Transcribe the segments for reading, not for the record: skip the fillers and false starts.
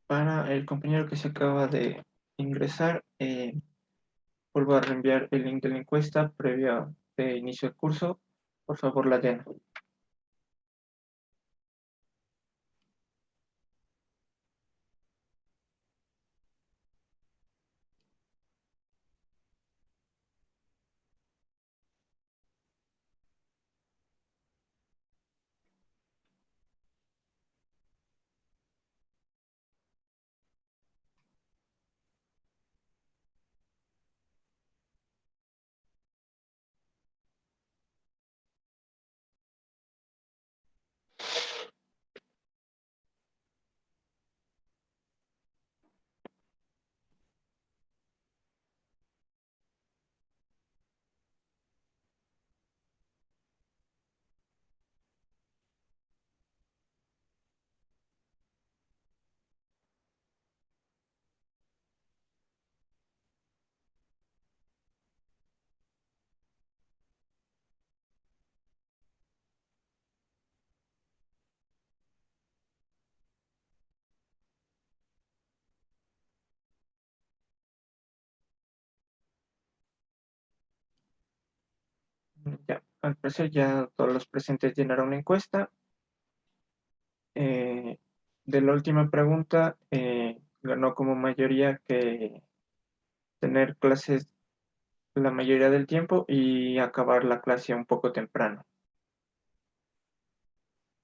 Para el compañero que se acaba de ingresar, vuelvo a reenviar el link de la encuesta previa de inicio del curso. Por favor, la llena. Ya, al parecer ya todos los presentes llenaron la encuesta. Eh, de la última pregunta, ganó como mayoría que tener clases la mayoría del tiempo y acabar la clase un poco temprano.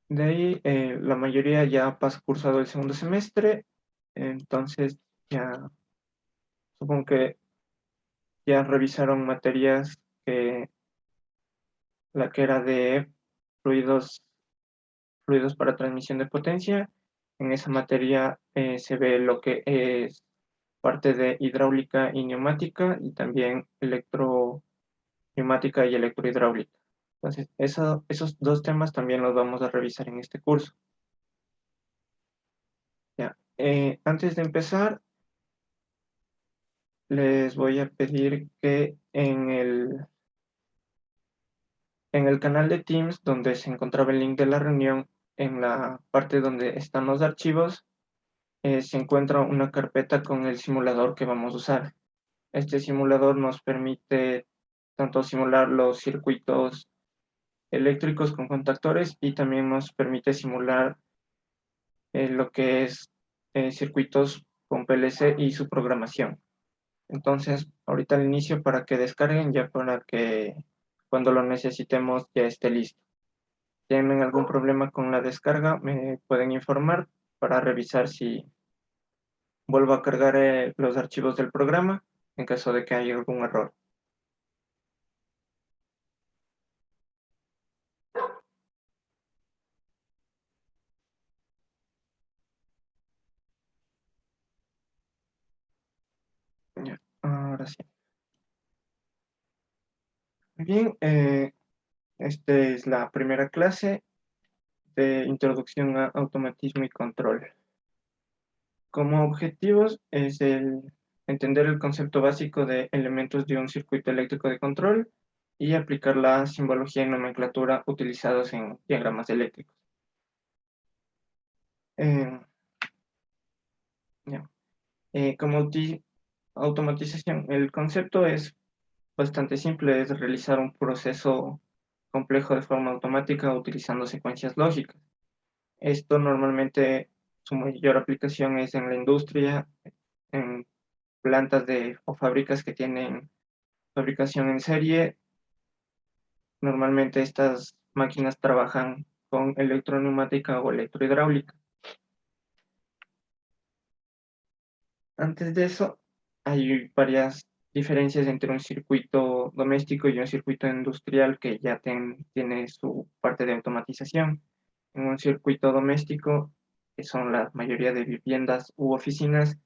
De ahí, la mayoría ya ha cursado el segundo semestre, entonces ya supongo que ya revisaron materias que la que era de fluidos, fluidos para transmisión de potencia. En esa materia se ve lo que es parte de hidráulica y neumática y también electroneumática y electrohidráulica. Entonces, esos dos temas también los vamos a revisar en este curso. Ya. Antes de empezar, les voy a pedir que en el canal de Teams, donde se encontraba el link de la reunión, en la parte donde están los archivos, se encuentra una carpeta con el simulador que vamos a usar. Este simulador nos permite tanto simular los circuitos eléctricos con contactores y también nos permite simular lo que es circuitos con PLC y su programación. Entonces, ahorita al inicio para que descarguen, ya para que cuando lo necesitemos ya esté listo. Si tienen algún problema con la descarga, me pueden informar para revisar si vuelvo a cargar los archivos del programa en caso de que haya algún error. Ya, ahora sí. Bien, esta es la primera clase de Introducción a Automatismo y Control. Como objetivos es entender el concepto básico de elementos de un circuito eléctrico de control y aplicar la simbología y nomenclatura utilizados en diagramas eléctricos. Eh, ya. Como automatización, el concepto es bastante simple, es realizar un proceso complejo de forma automática utilizando secuencias lógicas. Esto normalmente su mayor aplicación es en la industria, en plantas o fábricas que tienen fabricación en serie. Normalmente estas máquinas trabajan con electroneumática o electrohidráulica. Antes de eso, hay varias diferencias entre un circuito doméstico y un circuito industrial que ya tiene su parte de automatización. En un circuito doméstico, que son la mayoría de viviendas u oficinas,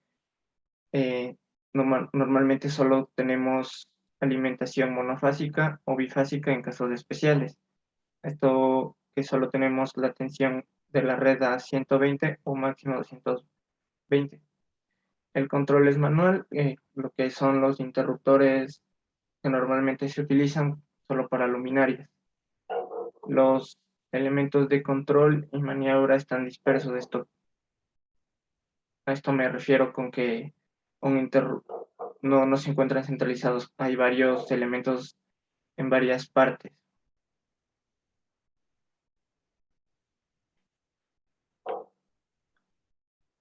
normalmente solo tenemos alimentación monofásica o bifásica en casos especiales. Esto que solo tenemos la tensión de la red a 120 o máximo 220. El control es manual, lo que son los interruptores que normalmente se utilizan solo para luminarias. Los elementos de control y maniobra están dispersos. A esto me refiero con que no se encuentran centralizados. Hay varios elementos en varias partes.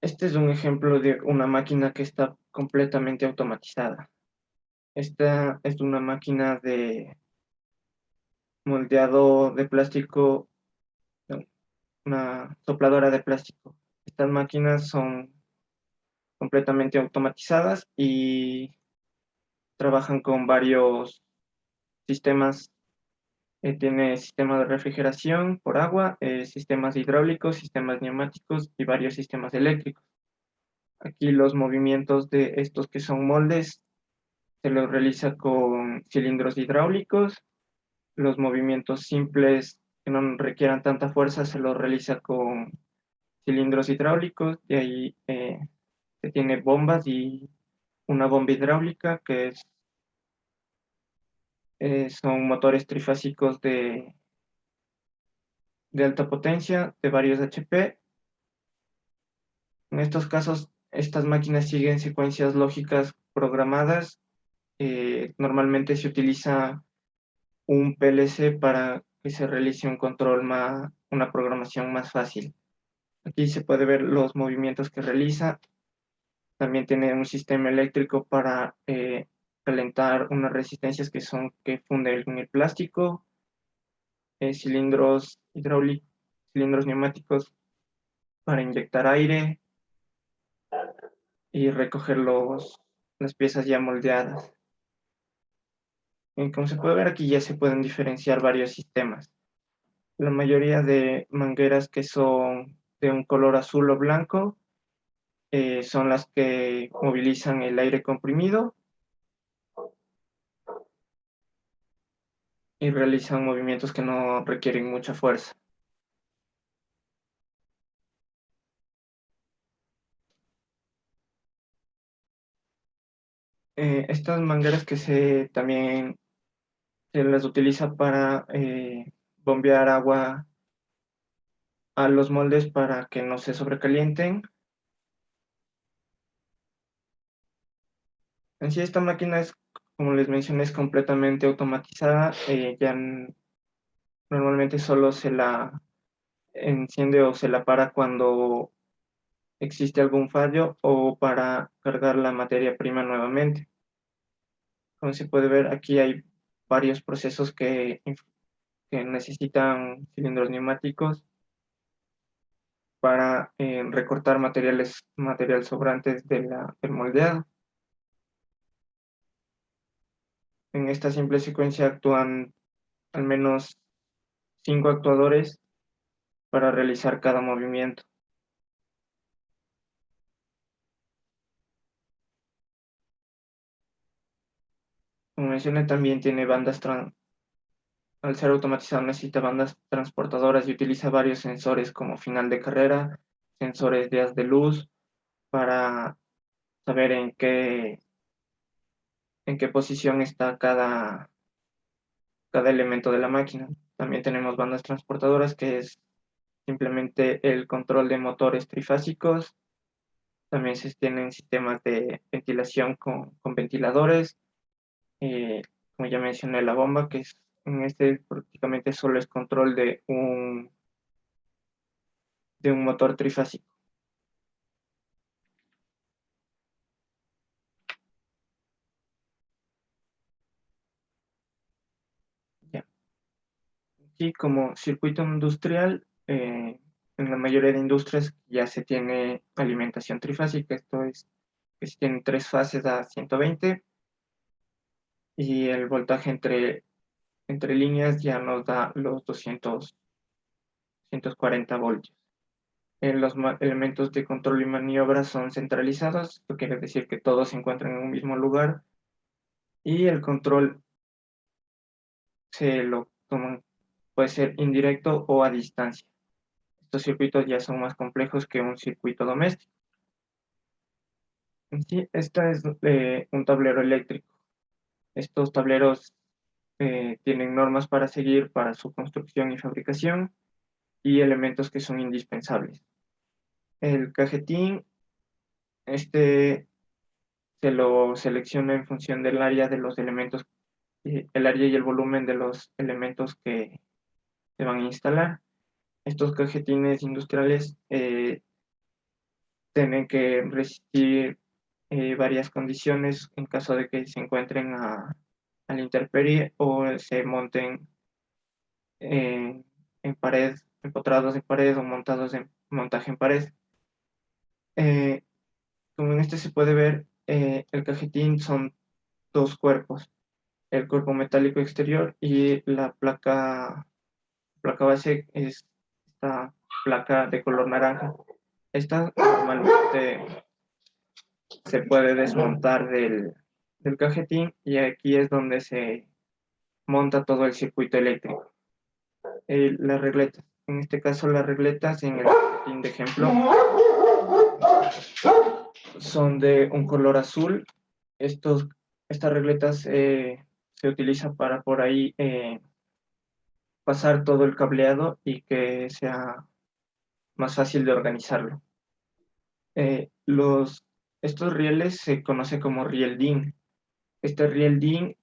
Este es un ejemplo de una máquina que está completamente automatizada. Esta es una máquina de moldeado de plástico, una sopladora de plástico. Estas máquinas son completamente automatizadas y trabajan con varios sistemas. Tiene sistema de refrigeración por agua, sistemas hidráulicos, sistemas neumáticos y varios sistemas eléctricos. Aquí los movimientos de estos que son moldes se los realiza con cilindros hidráulicos. Los movimientos simples que no requieran tanta fuerza se los realiza con cilindros hidráulicos. Y ahí se tiene bombas y una bomba hidráulica son motores trifásicos de alta potencia de varios HP. En estos casos, estas máquinas siguen secuencias lógicas programadas. Normalmente se utiliza un PLC para que se realice un control una programación más fácil. Aquí se puede ver los movimientos que realiza. También tiene un sistema eléctrico para calentar unas resistencias que funden en el plástico, cilindros hidráulicos, cilindros neumáticos para inyectar aire y recoger las piezas ya moldeadas. Como se puede ver aquí ya se pueden diferenciar varios sistemas. La mayoría de mangueras que son de un color azul o blanco son las que movilizan el aire comprimido y realizan movimientos que no requieren mucha fuerza. Estas mangueras también se las utiliza para bombear agua a los moldes para que no se sobrecalienten. En sí, esta máquina como les mencioné, es completamente automatizada. Normalmente solo se la enciende o se la para cuando existe algún fallo o para cargar la materia prima nuevamente. Como se puede ver, aquí hay varios procesos que necesitan cilindros neumáticos para recortar material sobrantes del moldeado. En esta simple secuencia actúan al menos 5 actuadores para realizar cada movimiento. Como mencioné, también tiene al ser automatizado necesita bandas transportadoras y utiliza varios sensores como final de carrera, sensores de haz de luz para saber en qué posición está cada elemento de la máquina. También tenemos bandas transportadoras que es simplemente el control de motores trifásicos. También se tienen sistemas de ventilación con ventiladores. Como ya mencioné, la bomba, en este prácticamente solo es control de un motor trifásico. Ya. Y como circuito industrial, en la mayoría de industrias ya se tiene alimentación trifásica, esto es que se tienen 3 fases a 120 y el voltaje entre líneas ya nos da los 240 voltios. Los elementos de control y maniobra son centralizados, esto quiere decir que todos se encuentran en un mismo lugar y el control se lo toman, puede ser indirecto o a distancia. Estos circuitos ya son más complejos que un circuito doméstico. En sí, esta es un tablero eléctrico. Estos tableros tienen normas para seguir para su construcción y fabricación y elementos que son indispensables. El cajetín, este se lo selecciona en función del área de los elementos, el área y el volumen de los elementos que se van a instalar. Estos cajetines industriales tienen que resistir varias condiciones en caso de que se encuentren a la intemperie o se monten en pared, empotrados en pared o montados en montaje en pared. Como en este se puede ver, el cajetín son 2 cuerpos, el cuerpo metálico exterior y la placa base es esta placa de color naranja. Esta normalmente se puede desmontar del cajetín y aquí es donde se monta todo el circuito eléctrico. Las regletas, en este caso las regletas en el cajetín de ejemplo son de un color azul. Estas regletas se utilizan para por ahí pasar todo el cableado y que sea más fácil de organizarlo. Estos rieles se conocen como riel DIN. Este riel DIN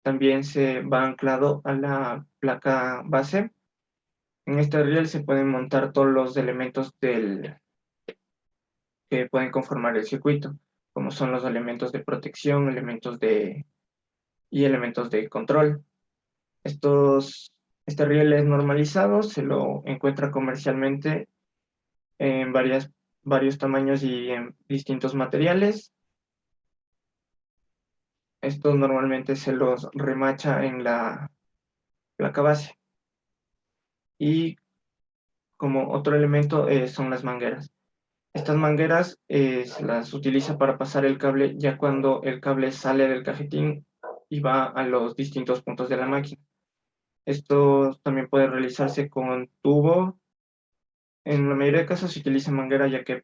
también se va anclado a la placa base. En este riel se pueden montar todos los elementos que pueden conformar el circuito, como son los elementos de protección, y elementos de control. Este riel es normalizado, se lo encuentra comercialmente en varios tamaños y en distintos materiales. Estos normalmente se los remacha en la placa base. Y como otro elemento son las mangueras. Estas mangueras se las utiliza para pasar el cable ya cuando el cable sale del cajetín y va a los distintos puntos de la máquina. Esto también puede realizarse con tubo. En la mayoría de casos se utiliza manguera ya que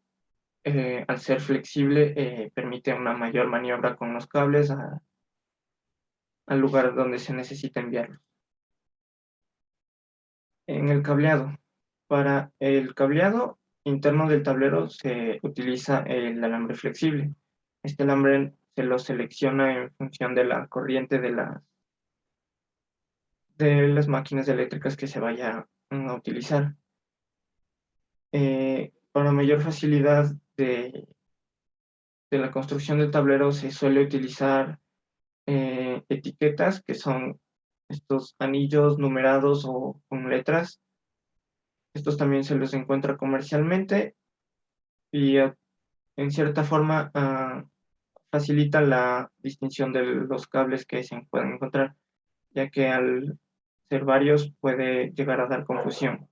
al ser flexible permite una mayor maniobra con los cables al lugar donde se necesita enviarlos. En el cableado. Para el cableado interno del tablero se utiliza el alambre flexible. Este alambre se lo selecciona en función de la corriente de las máquinas eléctricas que se vaya a utilizar. Para mayor facilidad de la construcción del tablero se suele utilizar etiquetas que son estos anillos numerados o con letras. Estos también se los encuentra comercialmente y en cierta forma facilita la distinción de los cables que se pueden encontrar, ya que al ser varios puede llegar a dar confusión.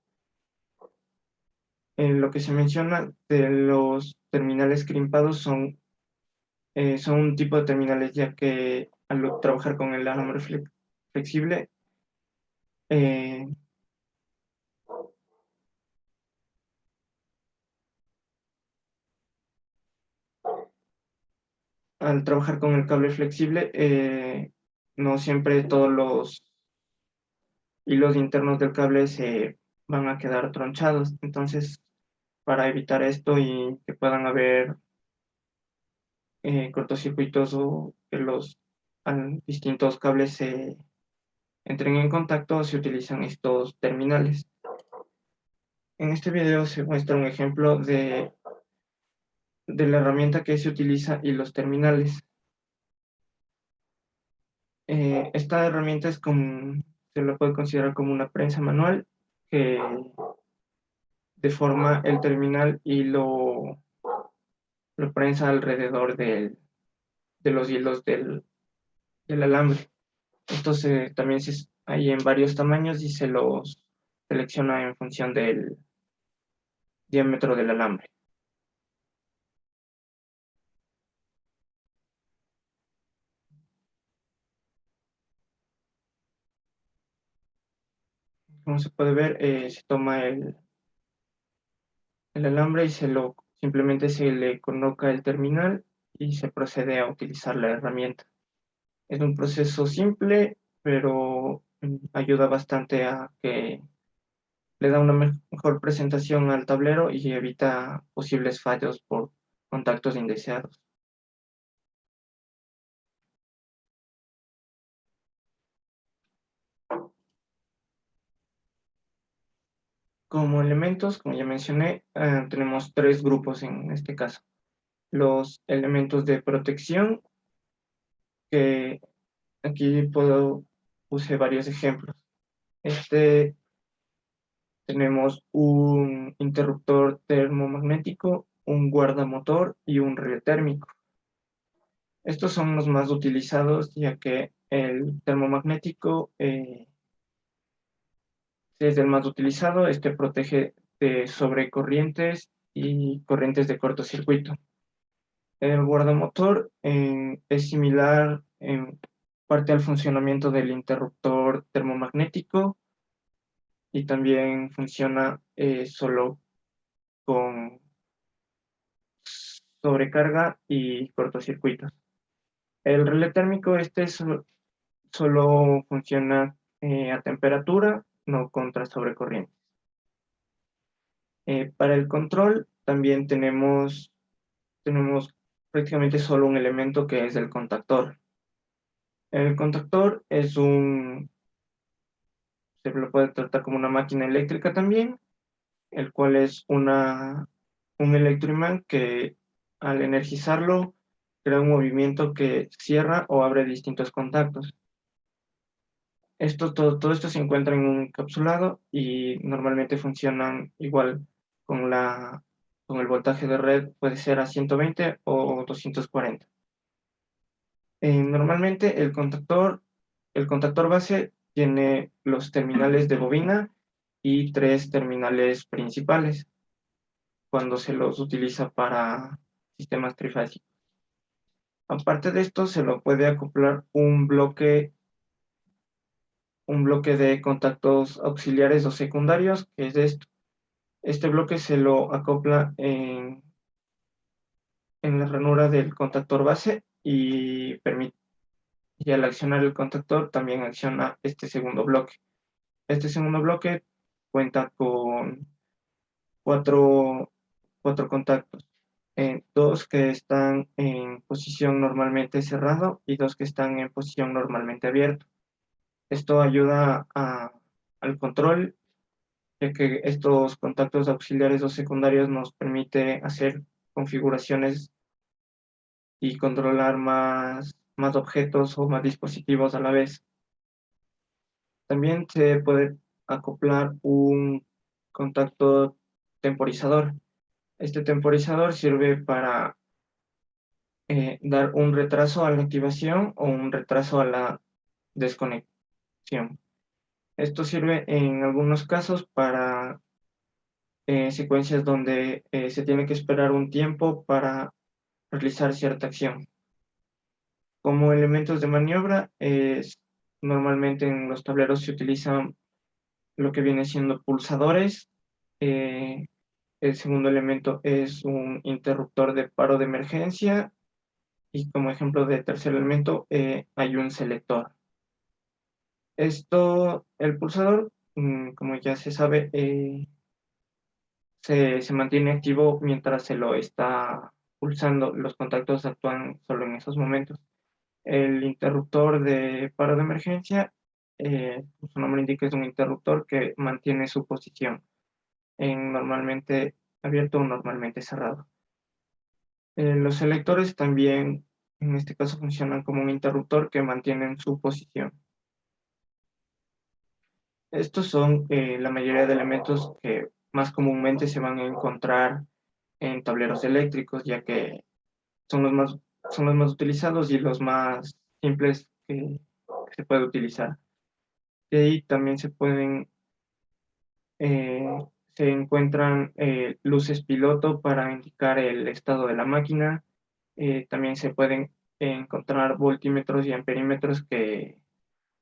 En lo que se menciona de los terminales crimpados son un tipo de terminales, ya que al trabajar con el alambre flexible, eh, al trabajar con el cable flexible, no siempre todos los hilos internos del cable se van a quedar tronchados. Entonces, para evitar esto y que puedan haber cortocircuitos o que los distintos cables se entren en contacto, se utilizan estos terminales. En este video se muestra un ejemplo de la herramienta que se utiliza y los terminales. Esta herramienta se la puede considerar como una prensa manual que deforma el terminal y lo prensa alrededor de los hilos del alambre. Estos también hay en varios tamaños y se los selecciona en función del diámetro del alambre. Como se puede ver, se toma el alambre y simplemente se le coloca el terminal y se procede a utilizar la herramienta. Es un proceso simple, pero ayuda bastante a que le da una mejor presentación al tablero y evita posibles fallos por contactos indeseados. Como elementos, como ya mencioné, tenemos tres grupos en este caso. Los elementos de protección, que aquí puse varios ejemplos. Tenemos un interruptor termomagnético, un guardamotor y un relé térmico. Estos son los más utilizados, ya que el termomagnético es el más utilizado. Este protege de sobrecorrientes y corrientes de cortocircuito. El guardamotor es similar en parte al funcionamiento del interruptor termomagnético y también funciona solo con sobrecarga y cortocircuitos. El relé térmico solo funciona a temperatura, no contra sobrecorriente. Para el control también tenemos prácticamente solo un elemento, que es el contactor. El contactor se lo puede tratar como una máquina eléctrica también, el cual es un electroimán que, al energizarlo, crea un movimiento que cierra o abre distintos contactos. Todo esto se encuentra en un encapsulado y normalmente funcionan igual con el voltaje de red, puede ser a 120 o 240. Normalmente el contactor base tiene los terminales de bobina y tres terminales principales cuando se los utiliza para sistemas trifásicos. Aparte de esto, se lo puede acoplar un bloque de contactos auxiliares o secundarios, que es esto. Este bloque se lo acopla en la ranura del contactor base y al accionar el contactor también acciona este segundo bloque. Este segundo bloque cuenta con cuatro contactos, dos que están en posición normalmente cerrado y dos que están en posición normalmente abierto. Esto ayuda al control, ya que estos contactos auxiliares o secundarios nos permite hacer configuraciones y controlar más objetos o más dispositivos a la vez. También se puede acoplar un contacto temporizador. Este temporizador sirve para dar un retraso a la activación o un retraso a la desconexión. Esto sirve en algunos casos para secuencias donde se tiene que esperar un tiempo para realizar cierta acción. Como elementos de maniobra, normalmente en los tableros se utilizan lo que viene siendo pulsadores. Eh, el segundo elemento es un interruptor de paro de emergencia y como ejemplo de tercer elemento hay un selector. El pulsador, como ya se sabe, se mantiene activo mientras se lo está pulsando. Los contactos actúan solo en esos momentos. El interruptor de paro de emergencia, su nombre indica, es un interruptor que mantiene su posición en normalmente abierto o normalmente cerrado. Los selectores también, en este caso, funcionan como un interruptor que mantiene su posición. Estos son la mayoría de elementos que más comúnmente se van a encontrar en tableros eléctricos, ya que son los más utilizados y los más simples que se puede utilizar. De ahí también eh, se encuentran luces piloto para indicar el estado de la máquina. También se pueden encontrar voltímetros y amperímetros que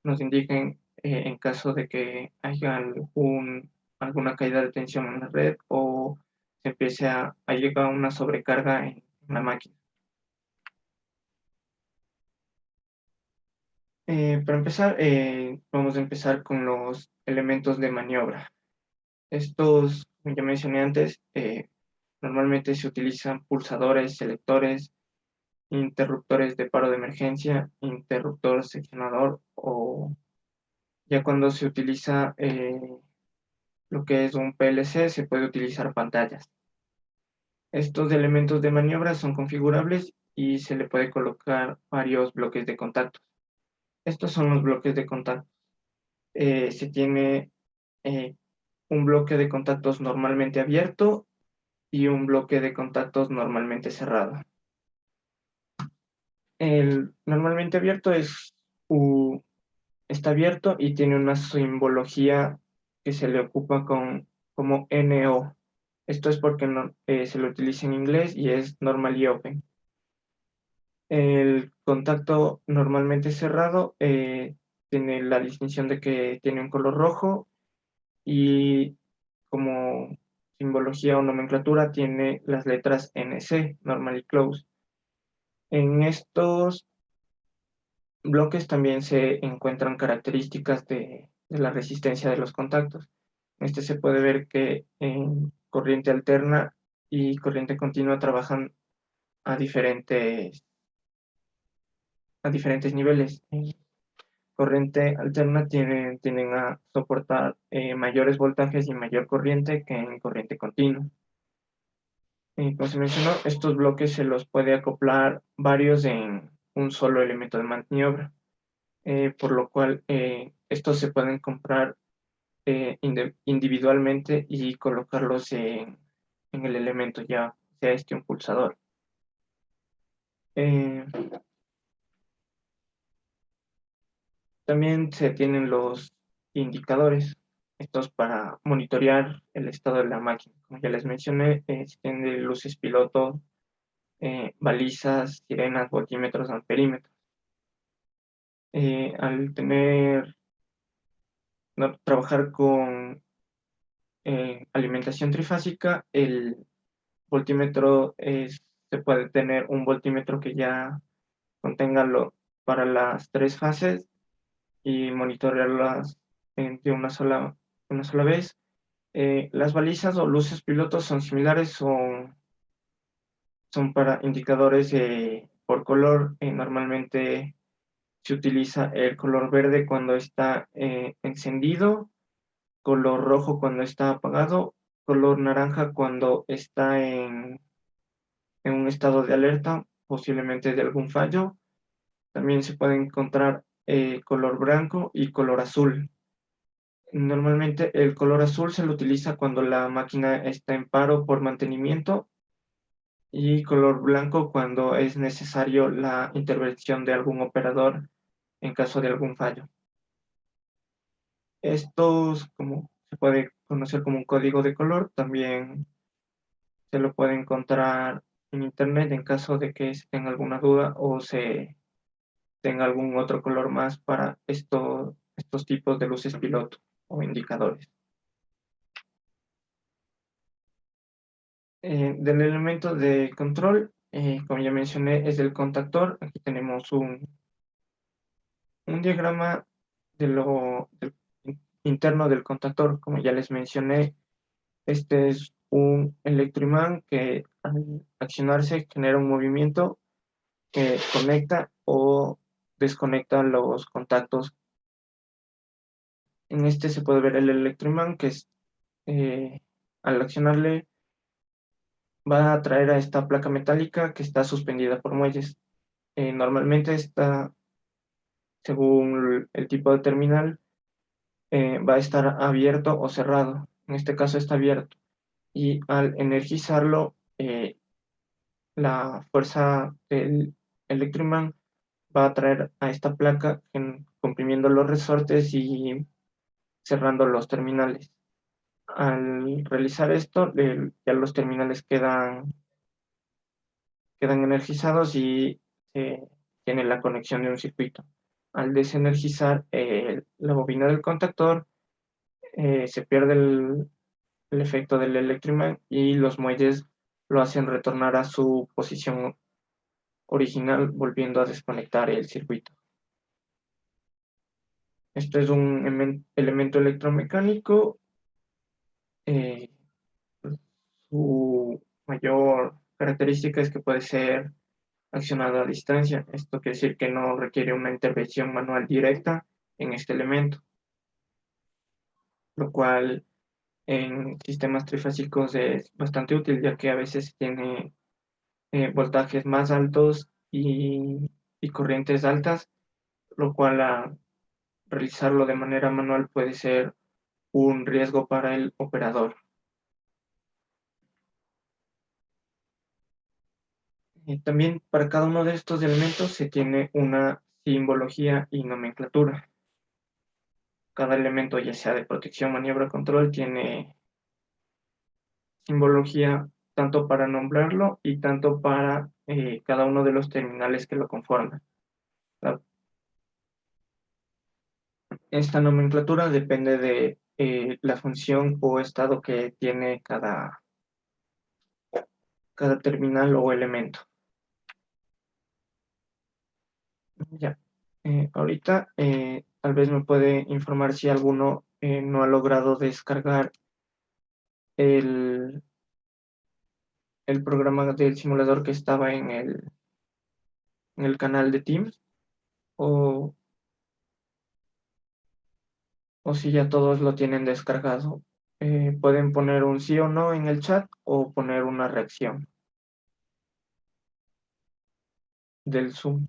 nos indiquen en caso de que haya alguna caída de tensión en la red o se empiece a llegar a una sobrecarga en la máquina. Para empezar, vamos a empezar con los elementos de maniobra. Estos, como ya mencioné antes, normalmente se utilizan pulsadores, selectores, interruptores de paro de emergencia, interruptor seccionador o ya cuando se utiliza lo que es un PLC, se puede utilizar pantallas. Estos elementos de maniobra son configurables y se le puede colocar varios bloques de contacto. Estos son los bloques de contacto. Se tiene eh, un bloque de contactos normalmente abierto y un bloque de contactos normalmente cerrado. El normalmente abierto está abierto y tiene una simbología que se le ocupa como NO. Esto es porque se lo utiliza en inglés y es normally open. El contacto normalmente cerrado tiene la distinción de que tiene un color rojo y como simbología o nomenclatura tiene las letras NC, normally closed. En estos bloques también se encuentran características de la resistencia de los contactos. En este se puede ver que en corriente alterna y corriente continua trabajan a diferentes niveles. En corriente alterna tienden a soportar mayores voltajes y mayor corriente que en corriente continua. Como se mencionó, estos bloques se los puede acoplar varios en un solo elemento de maniobra, por lo cual estos se pueden comprar individualmente y colocarlos en el elemento ya, sea este un pulsador. Eh, También se tienen los indicadores, estos para monitorear el estado de la máquina. Como ya les mencioné, se tienen luces piloto, balizas, sirenas, voltímetros, amperímetros. Al trabajar con alimentación trifásica, el voltímetro se puede tener un voltímetro que ya contenga para las tres fases y monitorearlas de una sola vez. Las balizas o luces pilotos son similares, son para indicadores por color. Normalmente se utiliza el color verde cuando está encendido, color rojo cuando está apagado, color naranja cuando está en un estado de alerta, posiblemente de algún fallo. También se puede encontrar color blanco y color azul. Normalmente el color azul se lo utiliza cuando la máquina está en paro por mantenimiento y color blanco cuando es necesario la intervención de algún operador en caso de algún fallo. Estos, como se puede conocer como un código de color, también se lo puede encontrar en internet en caso de que se tenga alguna duda o se tenga algún otro color más para estos tipos de luces piloto o indicadores. Del elemento de control, como ya mencioné, es el contactor. Aquí tenemos un diagrama del interno del contactor. Como ya les mencioné, este es un electroimán que al accionarse genera un movimiento que conecta o desconecta los contactos. En este se puede ver el electroimán que al accionarle va a atraer a esta placa metálica que está suspendida por muelles. Normalmente está, según el tipo de terminal, va a estar abierto o cerrado. en este caso está abierto, y al energizarlo, la fuerza del electroimán va a atraer a esta placa comprimiendo los resortes y cerrando los terminales. Al realizar esto, ya los terminales quedan energizados y tiene la conexión de un circuito. Al desenergizar la bobina del contactor, se pierde el efecto del electroimán y los muelles lo hacen retornar a su posición original, volviendo a desconectar el circuito. Esto es un elemento electromecánico. eh, Su mayor característica es que puede ser accionado a distancia. Esto quiere decir que no requiere una intervención manual directa en este elemento, lo cual en sistemas trifásicos es bastante útil, ya que a veces tiene voltajes más altos y corrientes altas, lo cual a realizarlo de manera manual puede ser un riesgo para el operador. También para cada uno de estos elementos se tiene una simbología y nomenclatura. Cada elemento, ya sea de protección, maniobra o control, tiene simbología tanto para nombrarlo y tanto para cada uno de los terminales que lo conforman. La- Esta nomenclatura depende de la función o estado que tiene cada terminal o elemento. Ya. Ahorita tal vez me puede informar si alguno no ha logrado descargar el, el programa del simulador que estaba en el canal de Teams, o, o si ya todos lo tienen descargado. Pueden poner un sí o no en el chat o poner una reacción del Zoom.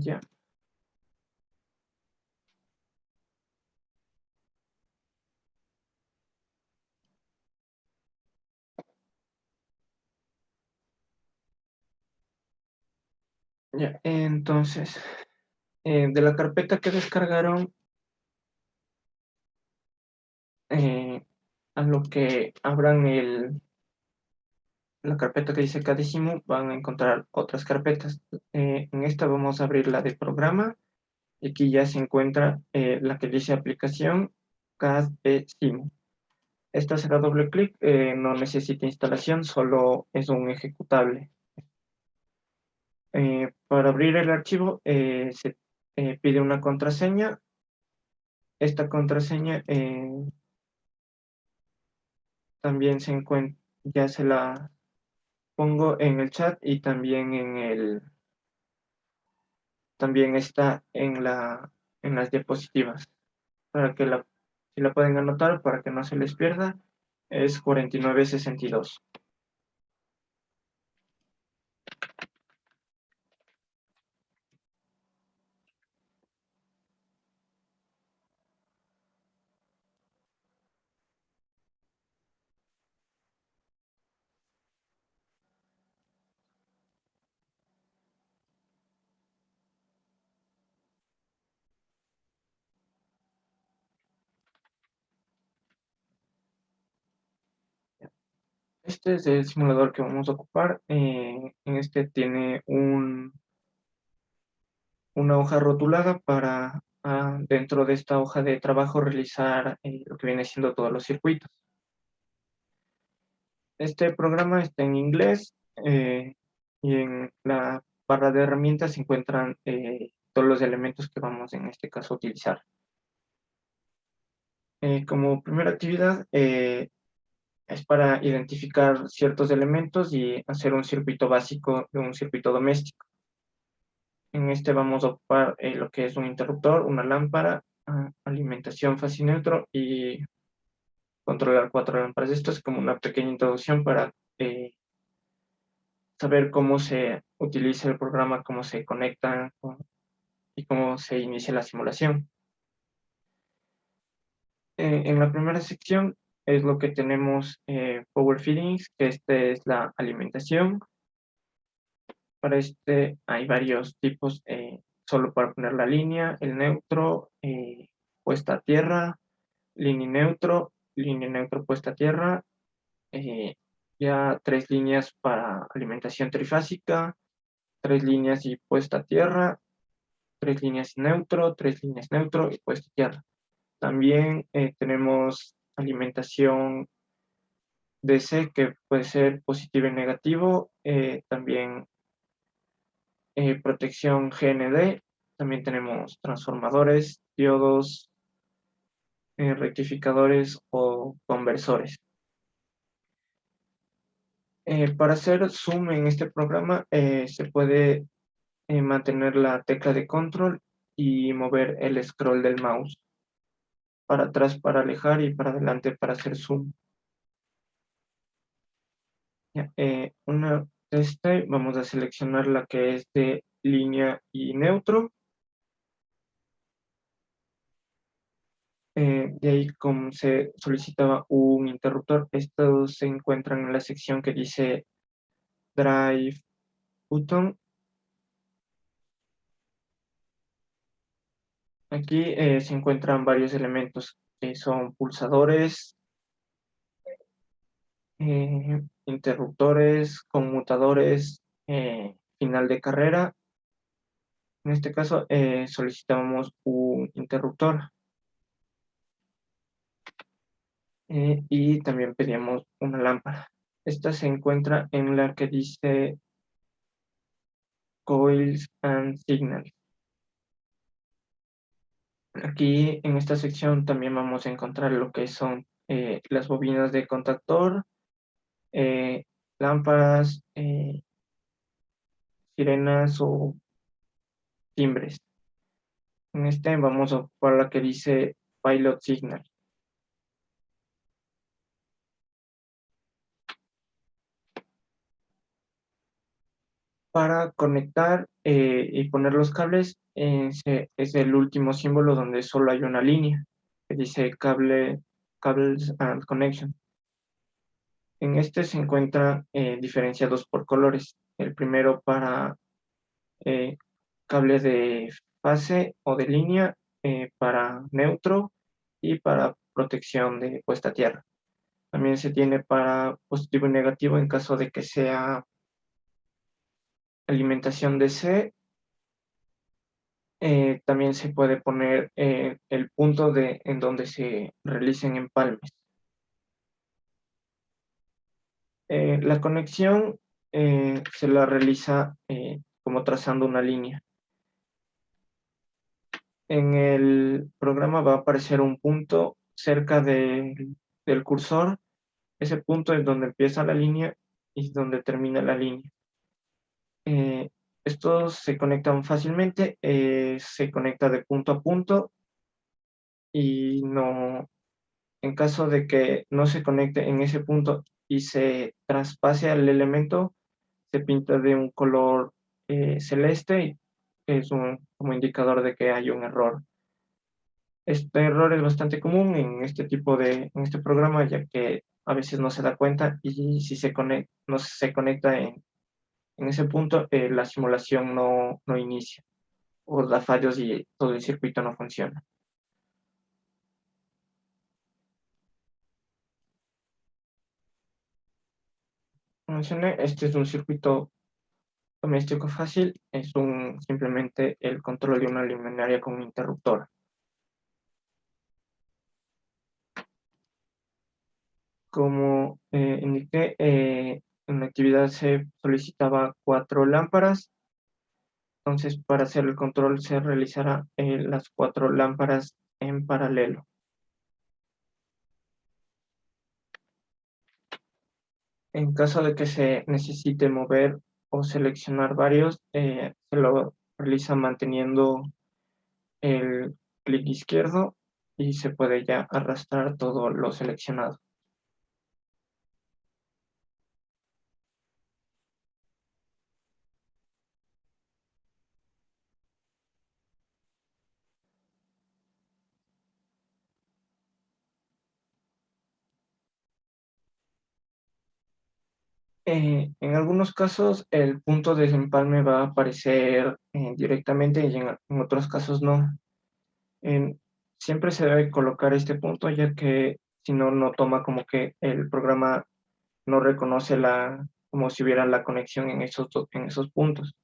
Ya. Ya. Entonces, de la carpeta que descargaron, eh, a lo que abran la carpeta que dice Cadecimu, van a encontrar otras carpetas. En esta vamos a abrir la de programa, y aquí ya se encuentra la que dice aplicación Cadecimu. Esta será doble clic, no necesita instalación, solo es un ejecutable. Para abrir el archivo se pide una contraseña. Esta contraseña también se encuentra, ya se la pongo en el chat y también también está en las diapositivas, para que si la pueden anotar para que no se les pierda. Es 4962. Este es el simulador que vamos a ocupar. En este tiene una hoja rotulada para dentro de esta hoja de trabajo realizar lo que viene siendo todos los circuitos. Este programa está en inglés, y en la barra de herramientas se encuentran todos los elementos que vamos en este caso a utilizar. Como primera actividad es para identificar ciertos elementos y hacer un circuito básico de un circuito doméstico. En este vamos a ocupar lo que es un interruptor, una lámpara, alimentación fase y neutro y controlar 4 lámparas. Esto es como una pequeña introducción para saber cómo se utiliza el programa, cómo se conecta y cómo se inicia la simulación. En la primera sección es lo que tenemos Power Feedings, que este es la alimentación. Para este hay varios tipos, solo para poner la línea, el neutro, puesta a tierra, línea neutro puesta a tierra, ya 3 líneas para alimentación trifásica, 3 líneas y puesta a tierra, 3 líneas neutro, 3 líneas neutro y puesta a tierra. También tenemos alimentación DC, que puede ser positivo y negativo, también protección GND, también tenemos transformadores, diodos, rectificadores o conversores. Para hacer zoom en este programa se puede mantener la tecla de control y mover el scroll del mouse para atrás para alejar y para adelante para hacer zoom. Ya, una de este, vamos a seleccionar la que es de línea y neutro. De ahí, como se solicitaba un interruptor, estos se encuentran en la sección que dice Drive Button. Aquí se encuentran varios elementos que son pulsadores, interruptores, conmutadores, final de carrera. En este caso solicitábamos un interruptor y también pedíamos una lámpara. Esta se encuentra en la que dice Coils and Signals. Aquí en esta sección también vamos a encontrar lo que son las bobinas de contactor, lámparas, sirenas o timbres. En este vamos a ocupar la que dice Pilot Signal. Para conectar y poner los cables, es el último símbolo donde solo hay una línea, que dice Cables and Connection. En este se encuentran diferenciados por colores. El primero para cables de fase o de línea, para neutro y para protección de puesta a tierra. También se tiene para positivo y negativo en caso de que sea alimentación DC. También se puede poner el punto en donde se realicen empalmes. La conexión se la realiza como trazando una línea. En el programa va a aparecer un punto cerca del cursor. Ese punto es donde empieza la línea y donde termina la línea. Eh, Estos se conectan fácilmente, se conecta de punto a punto y no, en caso de que no se conecte en ese punto y se traspase al elemento, se pinta de un color celeste, que es como indicador de que hay un error. Este error es bastante común en en este programa, ya que a veces no se da cuenta y si no se conecta en ese punto, la simulación no inicia o da fallos y todo el circuito no funciona. Como mencioné, este es un circuito doméstico fácil, es simplemente el control de una luminaria con un interruptor. Como indiqué, en la actividad se solicitaba 4 lámparas Entonces, para hacer el control se realizará las 4 lámparas en paralelo. En caso de que se necesite mover o seleccionar varios, se lo realiza manteniendo el clic izquierdo y se puede ya arrastrar todo lo seleccionado. En algunos casos el punto de desempalme va a aparecer directamente y en otros casos no. En- Siempre se debe colocar este punto ya que si no, no toma como que el programa no reconoce como si hubiera la conexión en esos puntos.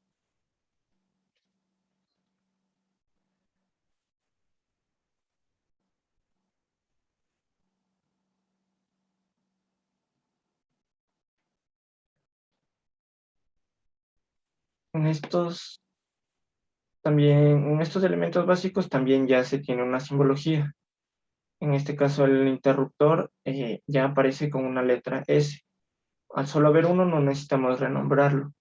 En estos en estos elementos básicos también ya se tiene una simbología. En este caso el interruptor ya aparece con una letra S. Al solo haber uno no necesitamos renombrarlo,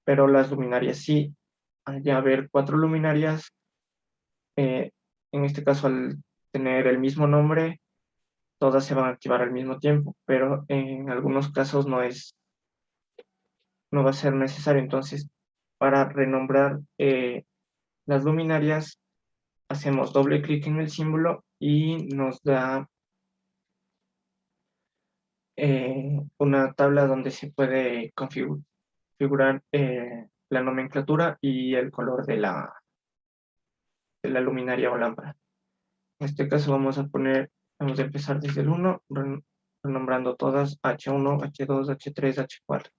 pero las luminarias sí. Al ya haber 4 luminarias, eh, en este caso al tener el mismo nombre, todas se van a activar al mismo tiempo, pero en algunos casos no va a ser necesario. Entonces, para renombrar las luminarias, hacemos doble clic en el símbolo y nos da una tabla donde se puede configurar la nomenclatura y el color de la luminaria o lámpara. En este caso vamos a empezar desde el 1, renombrando todas H1, H2, H3, H4.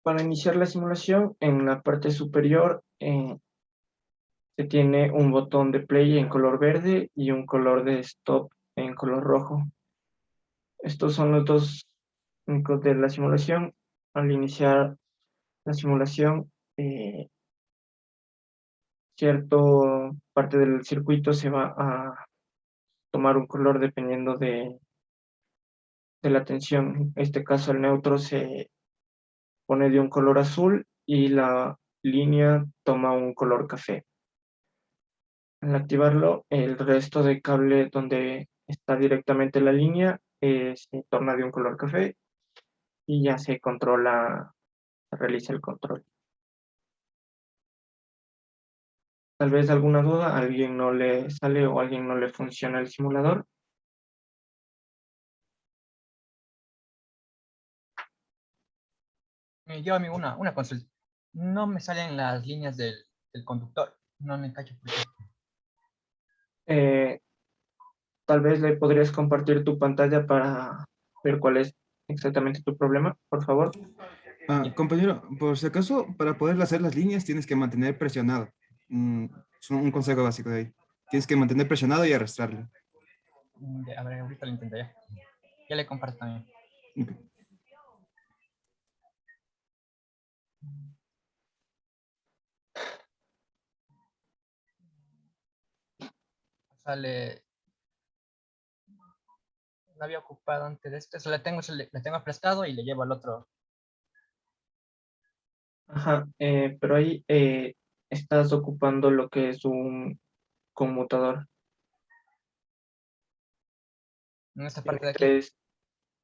Para iniciar la simulación, en la parte superior se tiene un botón de play en color verde y un color de stop en color rojo. Estos son los dos únicos de la simulación. Al iniciar la simulación, cierto parte del circuito se va a tomar un color dependiendo de la tensión. En este caso, el neutro se pone de un color azul y la línea toma un color café. Al activarlo, el resto de cable donde está directamente la línea se torna de un color café y ya se realiza el control. Tal vez alguna duda, a alguien no le sale o a alguien no le funciona el simulador. Yo, amigo, una consulta. No me salen las líneas del conductor. No me cacho por qué. Eh, Tal vez le podrías compartir tu pantalla para ver cuál es exactamente tu problema, por favor. Ya. Compañero, por si acaso, para poder hacer las líneas tienes que mantener presionado. Es un consejo básico de ahí. Tienes que mantener presionado y arrastrarlo. A ver, ahorita lo intento ya. Ya le comparto también. Ok. Sale. No había ocupado antes de esto. Eso le tengo aplastado y le llevo al otro. Ajá, pero ahí estás ocupando lo que es un conmutador. En esta Tiene parte de aquí. tres,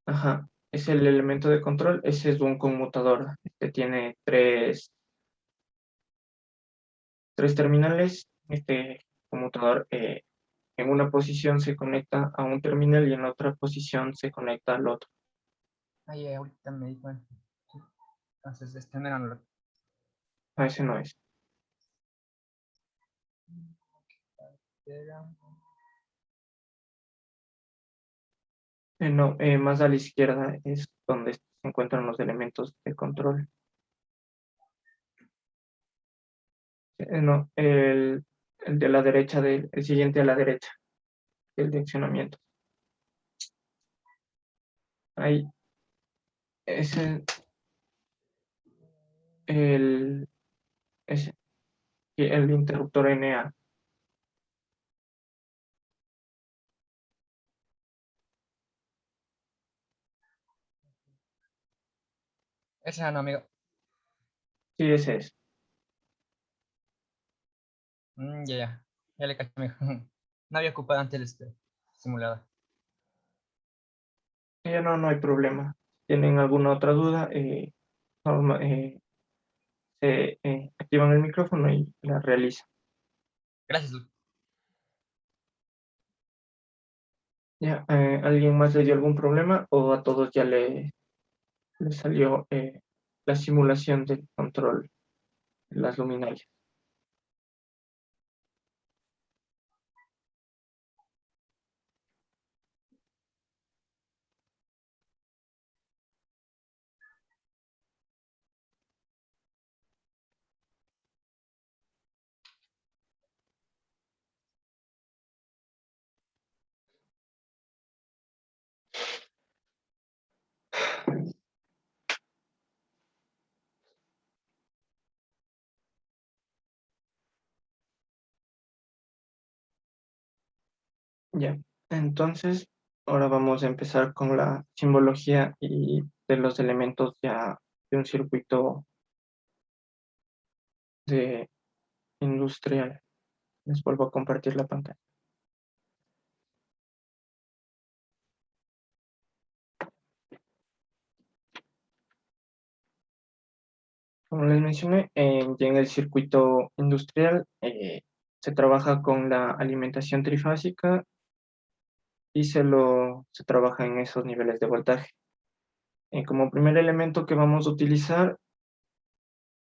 ajá, es el elemento de control, ese es un conmutador. Este tiene tres terminales. Este conmutador en una posición se conecta a un terminal y en otra posición se conecta al otro. Ahí ahorita me di cuenta. Entonces, este no era lo A ese no es. que era. No, más a la izquierda es donde se encuentran los elementos de control. No, el el de la derecha, el siguiente a la derecha, el de accionamiento. Ahí, ese, ese, y el interruptor NA. Ese no, amigo. Sí, ese es. Ya le caché, amigo. No había ocupado antes este simulador. Ya no hay problema. ¿Tienen alguna otra duda? Se activan el micrófono y la realizan. Gracias, Luke. Ya, ¿alguien más le dio algún problema o a todos ya le salió la simulación del control de las luminarias? Ya, entonces ahora vamos a empezar con la simbología y de los elementos ya de un circuito de industrial. Les vuelvo a compartir la pantalla. Como les mencioné, ya en el circuito industrial se trabaja con la alimentación trifásica y se trabaja en esos niveles de voltaje. Como primer elemento que vamos a utilizar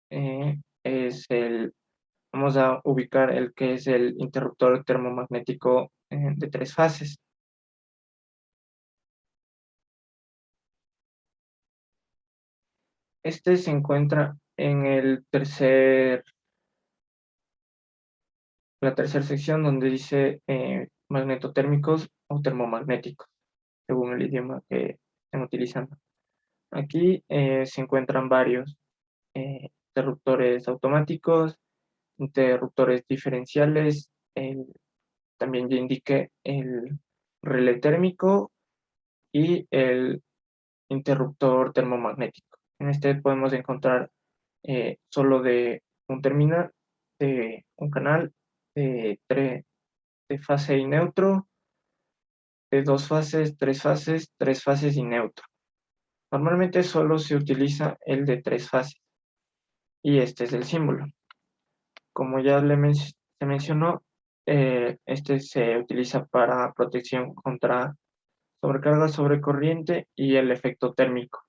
es vamos a ubicar el que es el interruptor termomagnético de 3 fases. Este se encuentra en la tercera sección donde dice magnetotérmicos o termomagnéticos, según el idioma que estén utilizando. Aquí se encuentran varios interruptores automáticos, interruptores diferenciales, también ya indiqué el relé térmico y el interruptor termomagnético. En este podemos encontrar solo de un terminal, de un canal, de fase y neutro, de 2 fases, 3 fases y neutro. Normalmente solo se utiliza el de 3 fases y este es el símbolo. Como ya se mencionó, este se utiliza para protección contra sobrecarga sobre corriente y el efecto térmico.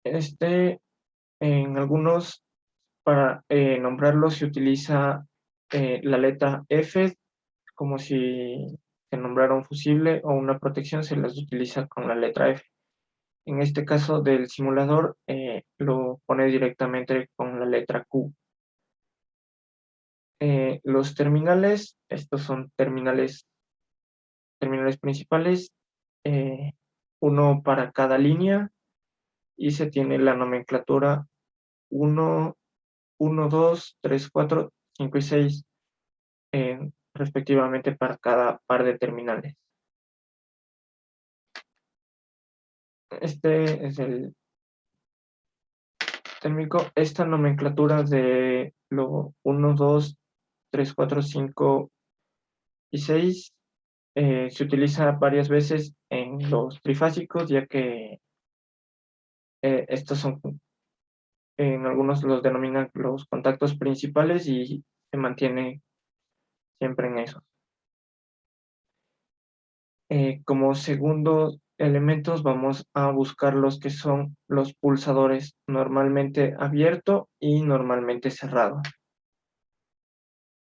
En algunos, para nombrarlo, se utiliza la letra F, como si se nombrara un fusible o una protección, se las utiliza con la letra F. En este caso del simulador, lo pone directamente con la letra Q. Los terminales, estos son terminales principales, uno para cada línea, y se tiene la nomenclatura 1, 1, 2, 3, 4, 5 y 6, respectivamente para cada par de terminales. Este es el térmico. Esta nomenclatura de lo 1, 2, 3, 4, 5 y 6 se utiliza varias veces en los trifásicos, ya que estos son, en algunos los denominan los contactos principales y se mantiene siempre en eso. Como segundos elementos vamos a buscar los que son los pulsadores, normalmente abierto y normalmente cerrado.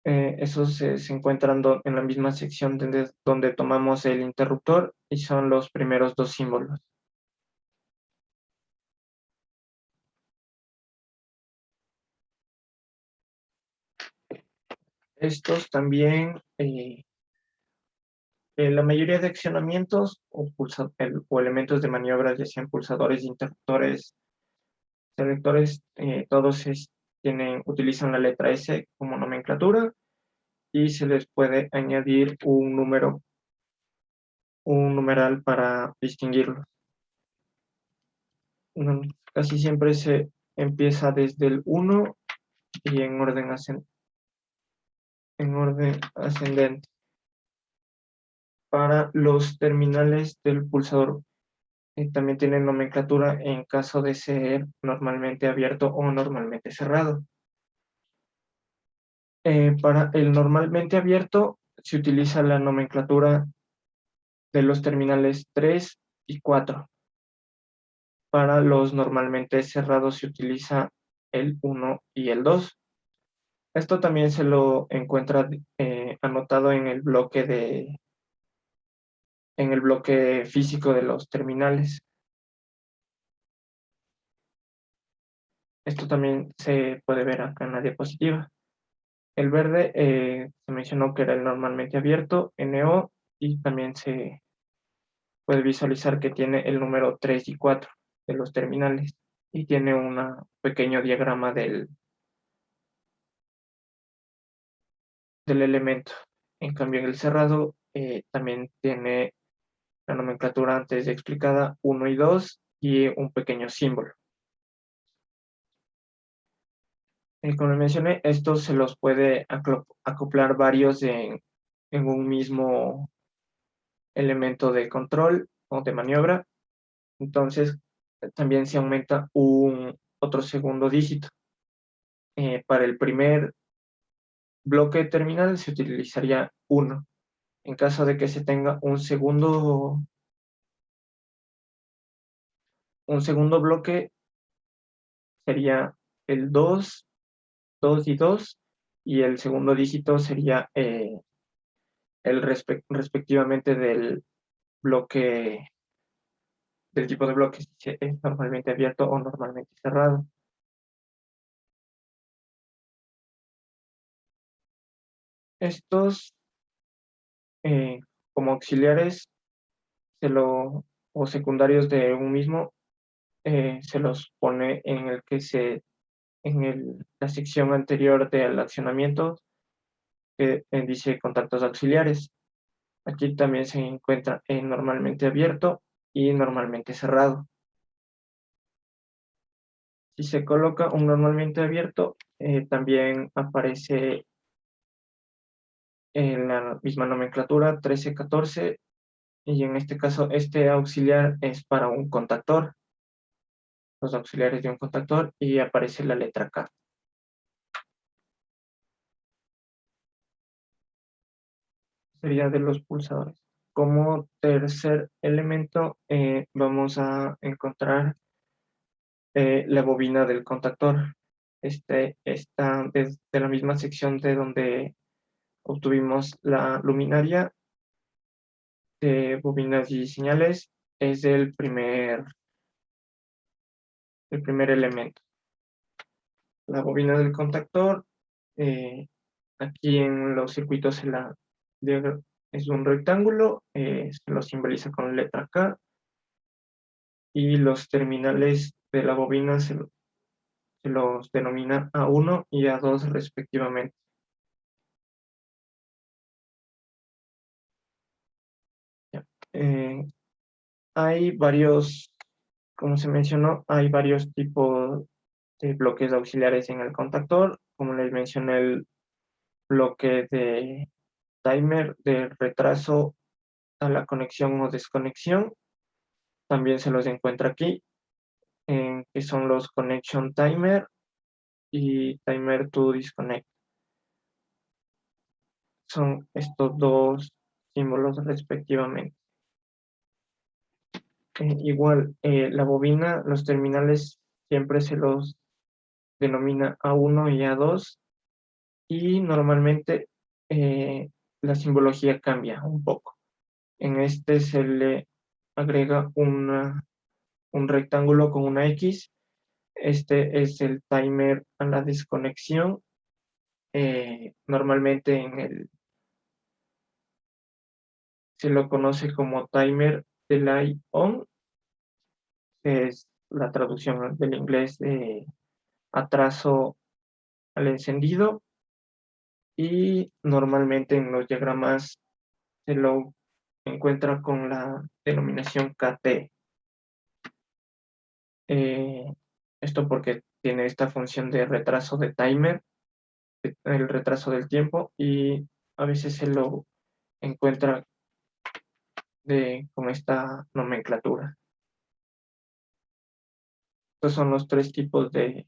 Esos se encuentran en la misma sección donde tomamos el interruptor y son los primeros 2 símbolos. Estos también, la mayoría de accionamientos o elementos de maniobra, ya sean pulsadores, interruptores, selectores, todos utilizan la letra S como nomenclatura y se les puede añadir un numeral para distinguirlos. Casi siempre se empieza desde el 1 y en orden ascendente. Para los terminales del pulsador también tienen nomenclatura en caso de ser normalmente abierto o normalmente cerrado. Para el normalmente abierto se utiliza la nomenclatura de los terminales 3 y 4. Para los normalmente cerrados se utiliza el 1 y el 2. Esto también se lo encuentra anotado en el bloque físico de los terminales. Esto también se puede ver acá en la diapositiva. El verde se mencionó que era el normalmente abierto, NO, y también se puede visualizar que tiene el número 3 y 4 de los terminales y tiene un pequeño diagrama del elemento. En cambio, en el cerrado también tiene la nomenclatura antes explicada 1 y 2 y un pequeño símbolo. Como mencioné, estos se los puede acoplar varios en un mismo elemento de control o de maniobra. Entonces, también se aumenta otro segundo dígito. Para el primer bloque terminal se utilizaría 1. En caso de que se tenga un segundo bloque, sería el 2, 2 y 2, y el segundo dígito sería respectivamente del bloque, del tipo de bloque, si es normalmente abierto o normalmente cerrado. Estos, como auxiliares o secundarios de un mismo, se los pone en la sección anterior del accionamiento que dice contactos auxiliares. Aquí también se encuentra normalmente abierto y normalmente cerrado. Si se coloca un normalmente abierto, también aparece en la misma nomenclatura 13-14, y en este caso este auxiliar es para un contactor, los auxiliares de un contactor, y aparece la letra K. Sería de los pulsadores. Como tercer elemento vamos a encontrar la bobina del contactor. Está desde la misma sección de donde obtuvimos la luminaria de bobinas y señales. Es el primer elemento. La bobina del contactor, aquí en los circuitos es un rectángulo, se lo simboliza con la letra K, y los terminales de la bobina se los denomina A1 y A2 respectivamente. Eh, hay varios, como se mencionó, hay varios tipos de bloques auxiliares en el contactor. Como les mencioné, el bloque de timer de retraso a la conexión o desconexión, también se los encuentra aquí, que son los connection timer y timer to disconnect. Son estos dos símbolos respectivamente. Igual, la bobina, los terminales siempre se los denomina A1 y A2, y normalmente la simbología cambia un poco. En este se le agrega un rectángulo con una X. Este es el timer a la desconexión, Normalmente se lo conoce como timer delay on, que es la traducción del inglés de atraso al encendido, y normalmente en los diagramas se lo encuentra con la denominación KT. Esto porque tiene esta función de retraso de timer, el retraso del tiempo, y a veces se lo encuentra con esta nomenclatura. Estos son los tres tipos de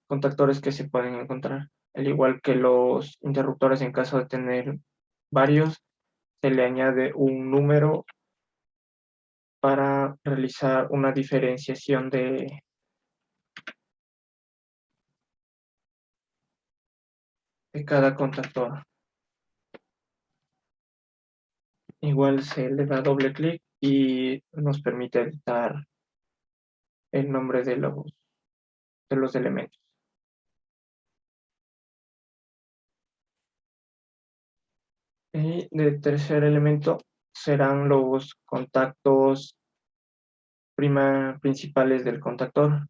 contactores que se pueden encontrar. Al igual que los interruptores, en caso de tener varios, se le añade un número para realizar una diferenciación de cada contactor. Igual se le da doble clic y nos permite editar el nombre de los elementos. Y el tercer elemento serán los contactos principales del contactor.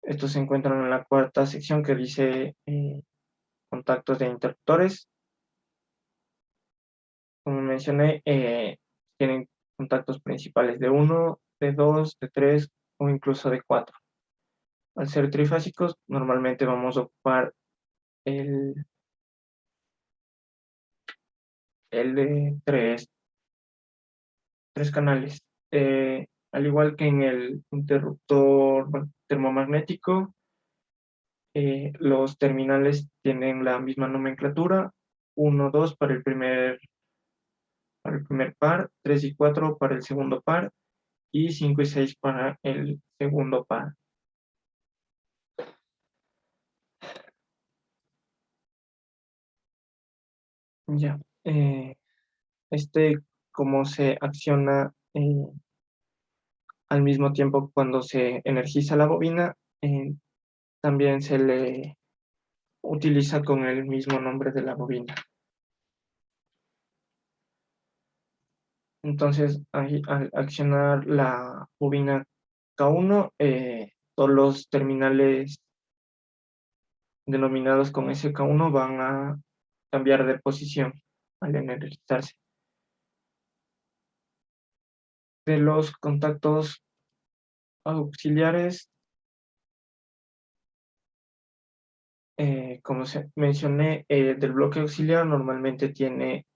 Estos se encuentran en la cuarta sección que dice contactos de interruptores. Como mencioné, tienen contactos principales de 1, de 2, de 3 o incluso de 4. Al ser trifásicos, normalmente vamos a ocupar el de tres canales. Al igual que en el interruptor termomagnético, los terminales tienen la misma nomenclatura: 1, 2 para el primer par, 3 y 4 para el segundo par, y 5 y 6 para el segundo par. Ya, cómo se acciona al mismo tiempo cuando se energiza la bobina, también se le utiliza con el mismo nombre de la bobina. Entonces, al accionar la bobina K1, todos los terminales denominados con ese K1 van a cambiar de posición al energizarse. De los contactos auxiliares, como mencioné, del bloque auxiliar normalmente tiene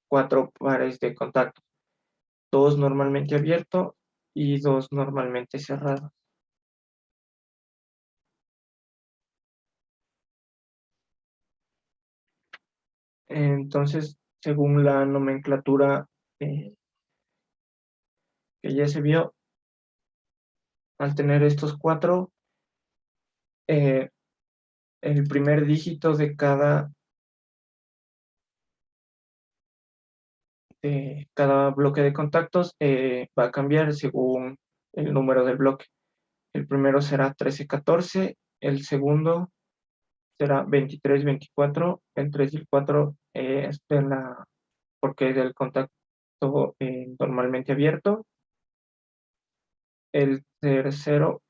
4 pares de contactos, 2 normalmente abiertos y 2 normalmente cerrados. Entonces, según la nomenclatura que ya se vio, al tener estos 4, el primer dígito de cada bloque de contactos va a cambiar según el número del bloque. El primero será 13-14, el segundo será 23-24, el 3 y el 4 es porque es del contacto normalmente abierto. El tercero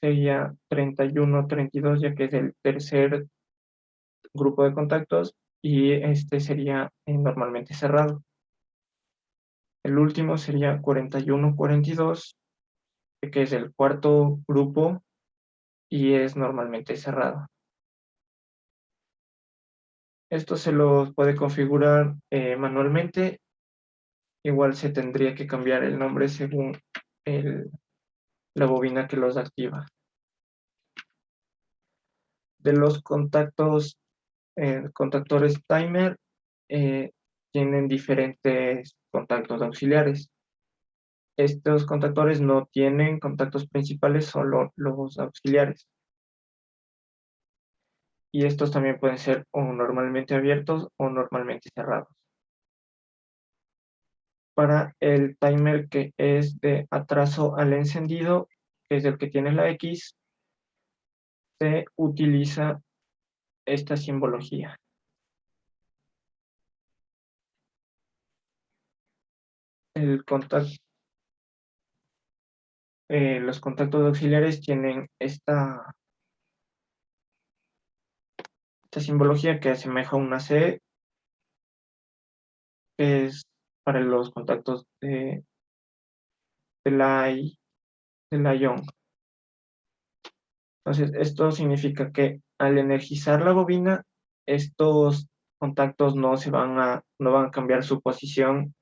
sería 31-32, ya que es el tercer grupo de contactos, y este sería normalmente cerrado. El último sería 41-42, que es el cuarto grupo y es normalmente cerrado. Esto se lo puede configurar manualmente. Igual se tendría que cambiar el nombre según la bobina que los activa. De los contactores timer, tienen diferentes contactos auxiliares. Estos contactores no tienen contactos principales, solo los auxiliares. Y estos también pueden ser o normalmente abiertos o normalmente cerrados. Para el timer que es de atraso al encendido, que es el que tiene la X, se utiliza esta simbología. Los contactos auxiliares tienen esta simbología que asemeja a una C, que es para los contactos de la ion. Entonces, esto significa que al energizar la bobina, estos contactos no van a cambiar su posición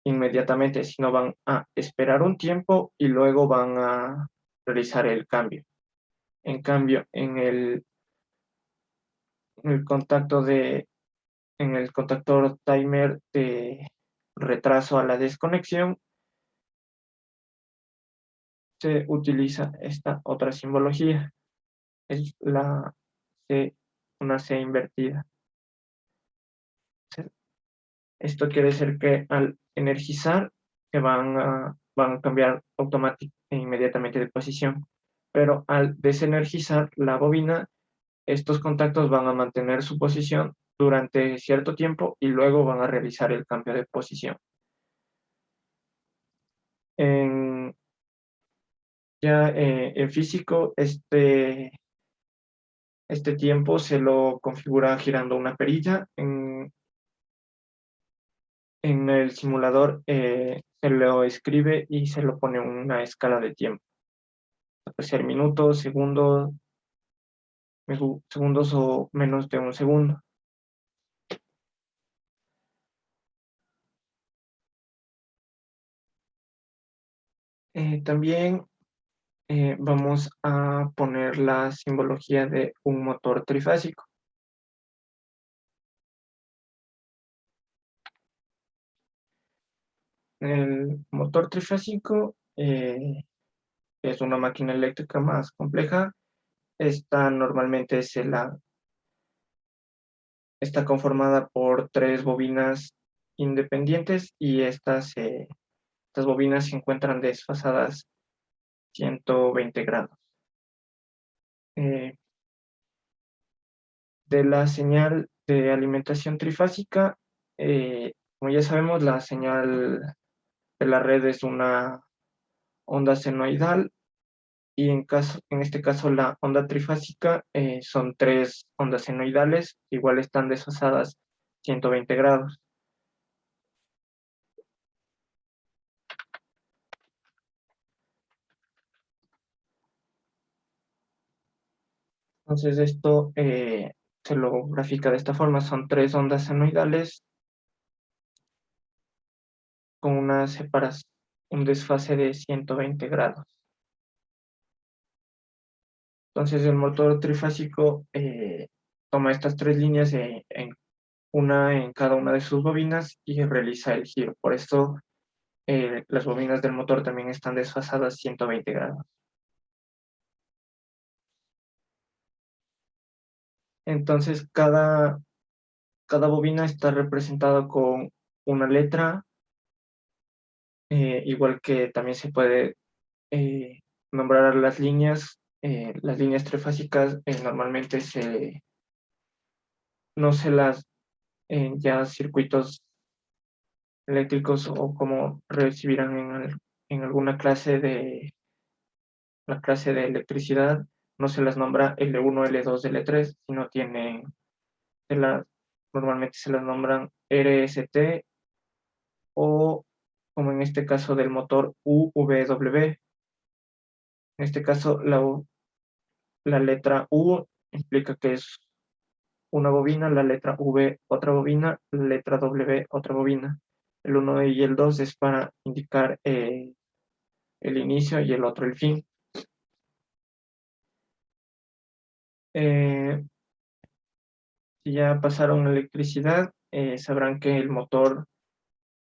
inmediatamente, sino van a esperar un tiempo y luego van a realizar el cambio. En cambio, el en el contactor timer de retraso a la desconexión, se utiliza esta otra simbología. Es una C invertida. Esto quiere decir que al energizar se van a cambiar automáticamente e inmediatamente de posición. Pero al desenergizar la bobina, estos contactos van a mantener su posición durante cierto tiempo y luego van a realizar el cambio de posición. En físico, este tiempo se lo configura girando una perilla. En el simulador se lo escribe y se lo pone una escala de tiempo. Puede ser minutos, segundos o menos de un segundo. También vamos a poner la simbología de un motor trifásico. El motor trifásico es una máquina eléctrica más compleja. Esta normalmente está conformada por 3 bobinas independientes y estas bobinas se encuentran desfasadas 120 grados. De la señal de alimentación trifásica, como ya sabemos, la señal de la red es una onda senoidal y en este caso la onda trifásica son 3 ondas senoidales, igual están desfasadas 120 grados. Entonces esto se lo grafica de esta forma, son 3 ondas senoidales con un desfase de 120 grados. Entonces el motor trifásico toma estas 3 líneas una en cada una de sus bobinas y realiza el giro. Por esto las bobinas del motor también están desfasadas 120 grados. Entonces cada bobina está representada con una letra, igual que también se puede nombrar las líneas. Las líneas trifásicas normalmente no se las ya circuitos eléctricos o como recibirán en alguna la clase de electricidad, no se las nombra L1, L2, L3, sino se las- normalmente se las nombran RST o, como en este caso del motor, UVW. En este caso, la letra U implica que es una bobina, la letra V otra bobina, la letra W otra bobina. El 1 y el 2 es para indicar el inicio y el otro el fin. Eh, si ya pasaron electricidad, sabrán que el motor,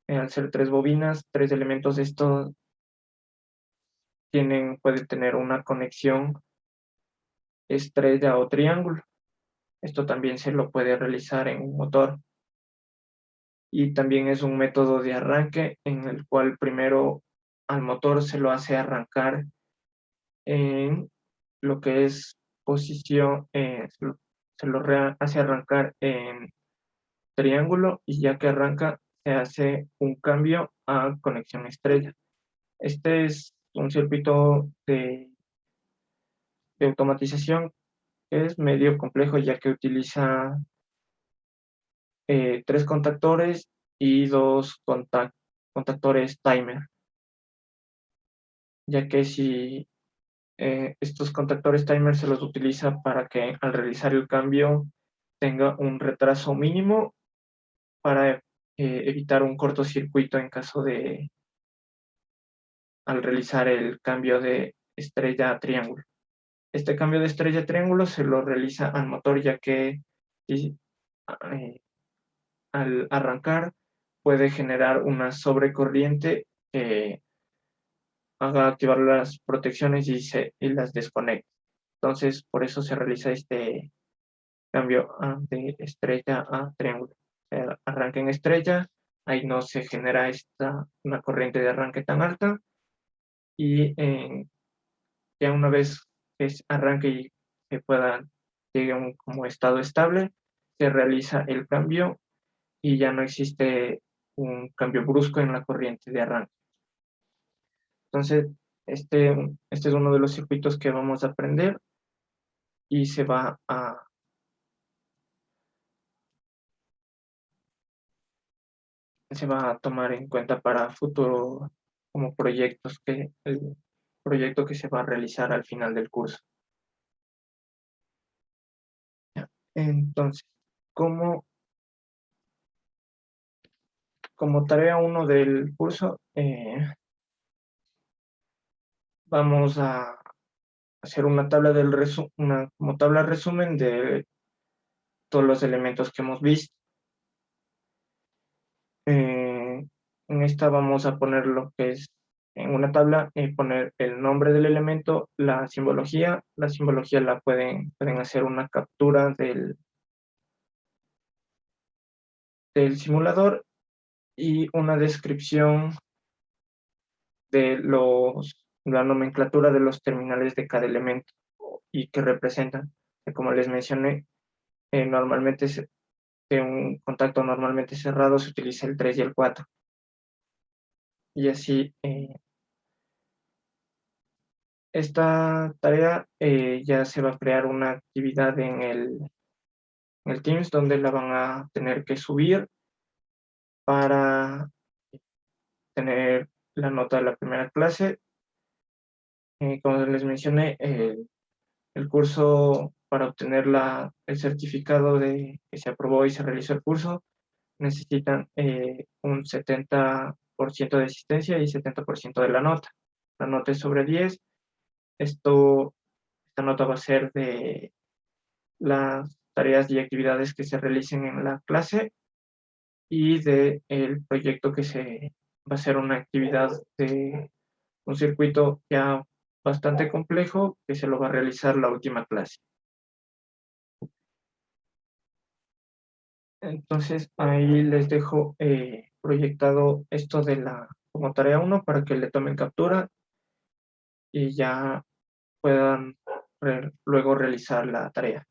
al ser 3 bobinas, 3 elementos de estos puede tener una conexión estrella o triángulo. Esto también se lo puede realizar en un motor. Y también es un método de arranque en el cual primero al motor se lo hace arrancar en lo que es posición, hace arrancar en triángulo y ya que arranca se hace un cambio a conexión estrella. Este es un circuito de automatización que es medio complejo ya que utiliza 3 contactores y 2 contactores timer, ya que si estos contactores timer se los utiliza para que al realizar el cambio tenga un retraso mínimo para evitar un cortocircuito en caso de al realizar el cambio de estrella a triángulo. Este cambio de estrella a triángulo se lo realiza al motor ya que si, eh, al arrancar puede generar una sobrecorriente que haga activar las protecciones y las desconecte. Entonces, por eso se realiza este cambio de estrella a triángulo. Arranca en estrella, ahí no se genera una corriente de arranque tan alta y ya una vez que arranque y que llegue a un como estado estable, se realiza el cambio y ya no existe un cambio brusco en la corriente de arranque. Entonces, este es uno de los circuitos que vamos a aprender y se va a tomar en cuenta para futuro como proyectos el proyecto que se va a realizar al final del curso. Ya. Entonces, como, como tarea uno del curso, vamos a hacer una tabla una como tabla resumen de todos los elementos que hemos visto. En esta vamos a poner lo que es en una tabla, poner el nombre del elemento, la simbología. La simbología pueden hacer una captura del simulador y una descripción de la nomenclatura de los terminales de cada elemento y que representan. Como les mencioné, normalmente en un contacto normalmente cerrado se utiliza el 3 y el 4. Y así, esta tarea ya se va a crear una actividad en el Teams donde la van a tener que subir para tener la nota de la primera clase. Como les mencioné, el curso para obtener el certificado de que se aprobó y se realizó el curso, necesitan un 70% de asistencia y 70% de la nota. La nota es sobre 10. Esta nota va a ser de las tareas y actividades que se realicen en la clase y de el proyecto va a ser una actividad de un circuito ya bastante complejo que se lo va a realizar la última clase. Entonces ahí les dejo proyectado esto como tarea 1 para que le tomen captura y ya puedan luego realizar la tarea.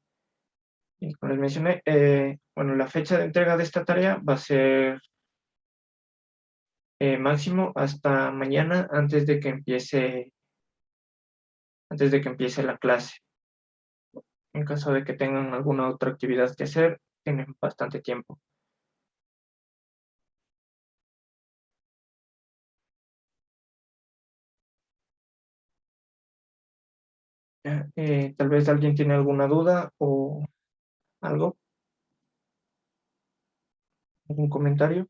Y como les mencioné, bueno, la fecha de entrega de esta tarea va a ser máximo hasta mañana antes de que empiece la clase. En caso de que tengan alguna otra actividad que hacer, tienen bastante tiempo. Tal vez alguien tiene alguna duda o algo, algún comentario.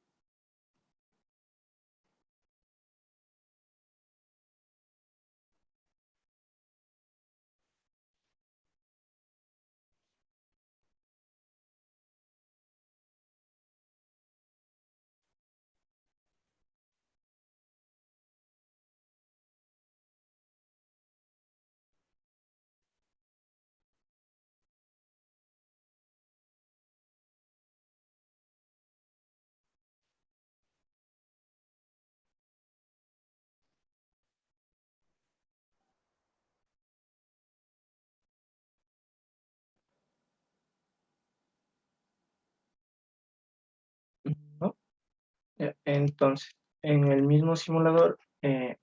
Entonces, en el mismo simulador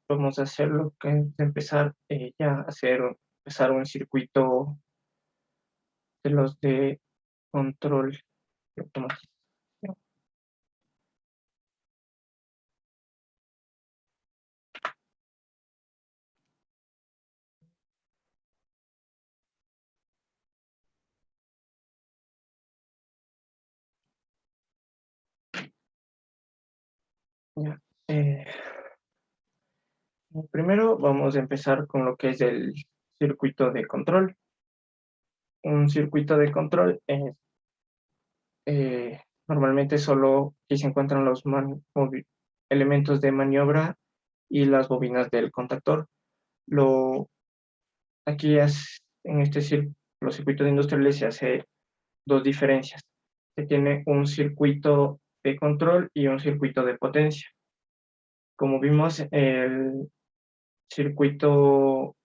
vamos a hacer lo que es empezar empezar un circuito de los de control y automatización. Ya, eh, Primero vamos a empezar con lo que es el circuito de control. Un circuito de control es normalmente solo aquí se encuentran los elementos de maniobra y las bobinas del contactor. Lo, aquí en los circuitos industriales se hace dos diferencias. Se tiene un circuito de control y un circuito de potencia. Como vimos, circuito,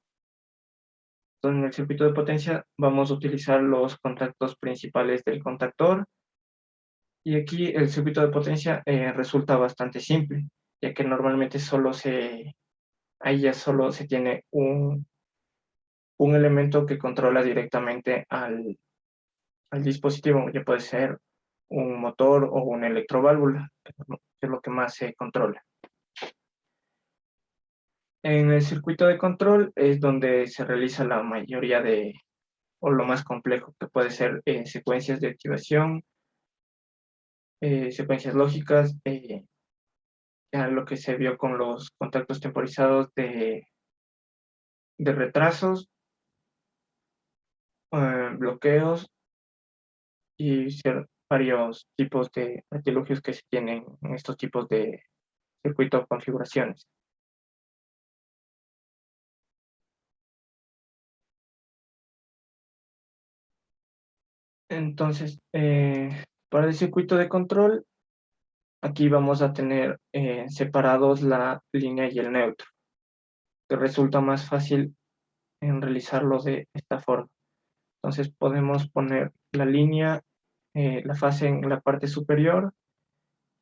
en el circuito de potencia vamos a utilizar los contactos principales del contactor. Y aquí el circuito de potencia resulta bastante simple, ya que normalmente ahí ya solo se tiene un elemento que controla directamente al dispositivo, ya puede ser un motor o una electroválvula, que es lo que más se controla. En el circuito de control es donde se realiza la mayoría o lo más complejo, que puede ser secuencias de activación, secuencias lógicas, ya lo que se vio con los contactos temporizados de retrasos, bloqueos y varios tipos de artilugios que se tienen en estos tipos de circuito configuraciones. Entonces, para el circuito de control, aquí vamos a tener separados la línea y el neutro, que resulta más fácil en realizarlo de esta forma. Entonces podemos poner la línea, la fase en la parte superior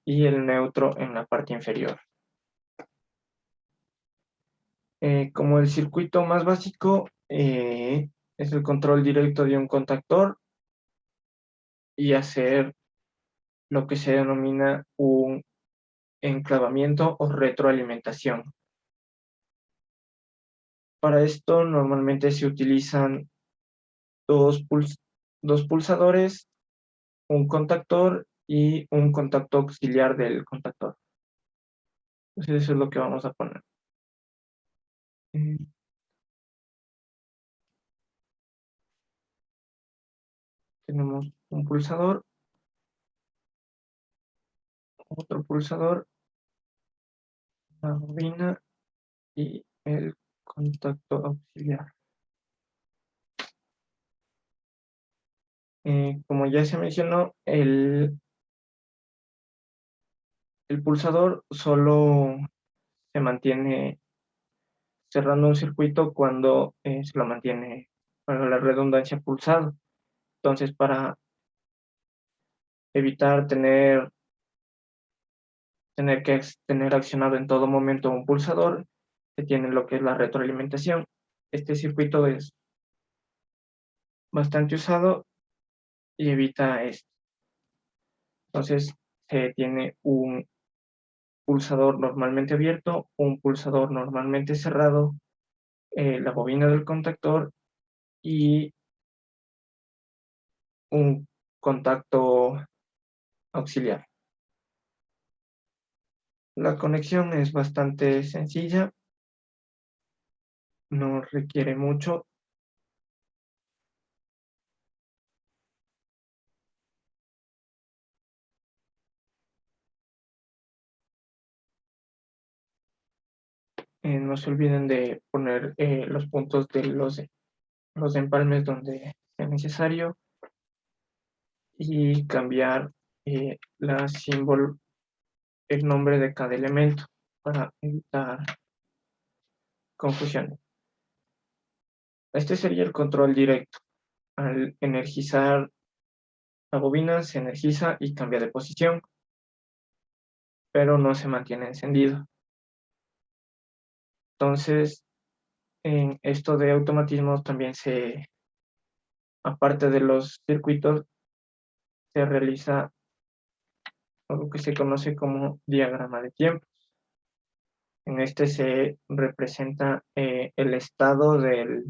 y el neutro en la parte inferior. Como el circuito más básico es el control directo de un contactor y hacer lo que se denomina un enclavamiento o retroalimentación. Para esto normalmente se utilizan dos pulsadores, un contactor y un contacto auxiliar del contactor. Entonces eso es lo que vamos a poner. Tenemos un pulsador, otro pulsador, la bobina y el contacto auxiliar. Como ya se mencionó, el pulsador solo se mantiene cerrando un circuito cuando se lo mantiene, para la redundancia, pulsado. Entonces, para evitar tener que tener accionado en todo momento un pulsador, se tiene lo que es la retroalimentación. Este circuito es bastante usado y evita esto. Entonces, se tiene un pulsador normalmente abierto, un pulsador normalmente cerrado, la bobina del contactor y un contacto auxiliar. La conexión es bastante sencilla, no requiere mucho. No se olviden de poner los puntos de los empalmes donde sea necesario y cambiar el nombre de cada elemento para evitar confusión. Este sería el control directo. Al energizar la bobina, se energiza y cambia de posición. pero no se mantiene encendido. Entonces, en esto de automatismos también aparte de los circuitos, se realiza algo que se conoce como diagrama de tiempos. En este se representa el estado de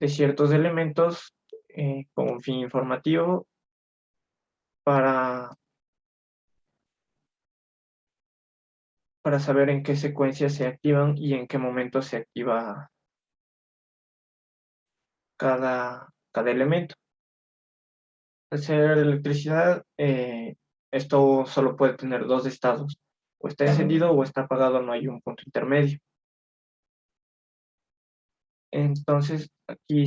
ciertos elementos con un fin informativo para saber en qué secuencia se activan y en qué momento se activa cada elemento. Al ser electricidad, esto solo puede tener dos estados, o está encendido o está apagado, no hay un punto intermedio. Entonces, aquí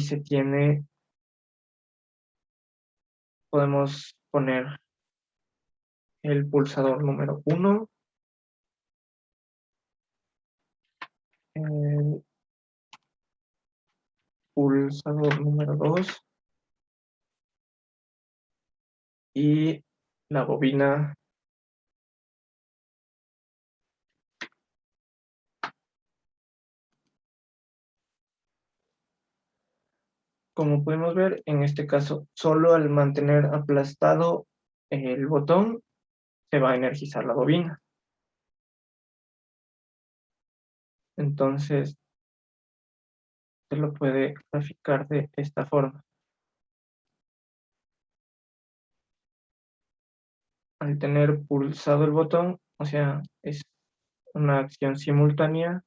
podemos poner el pulsador número 1, el pulsador número 2 y la bobina como podemos ver, en este caso, solo al mantener aplastado el botón se va a energizar la bobina. Entonces, se lo puede graficar de esta forma. Al tener pulsado el botón, o sea, es una acción simultánea,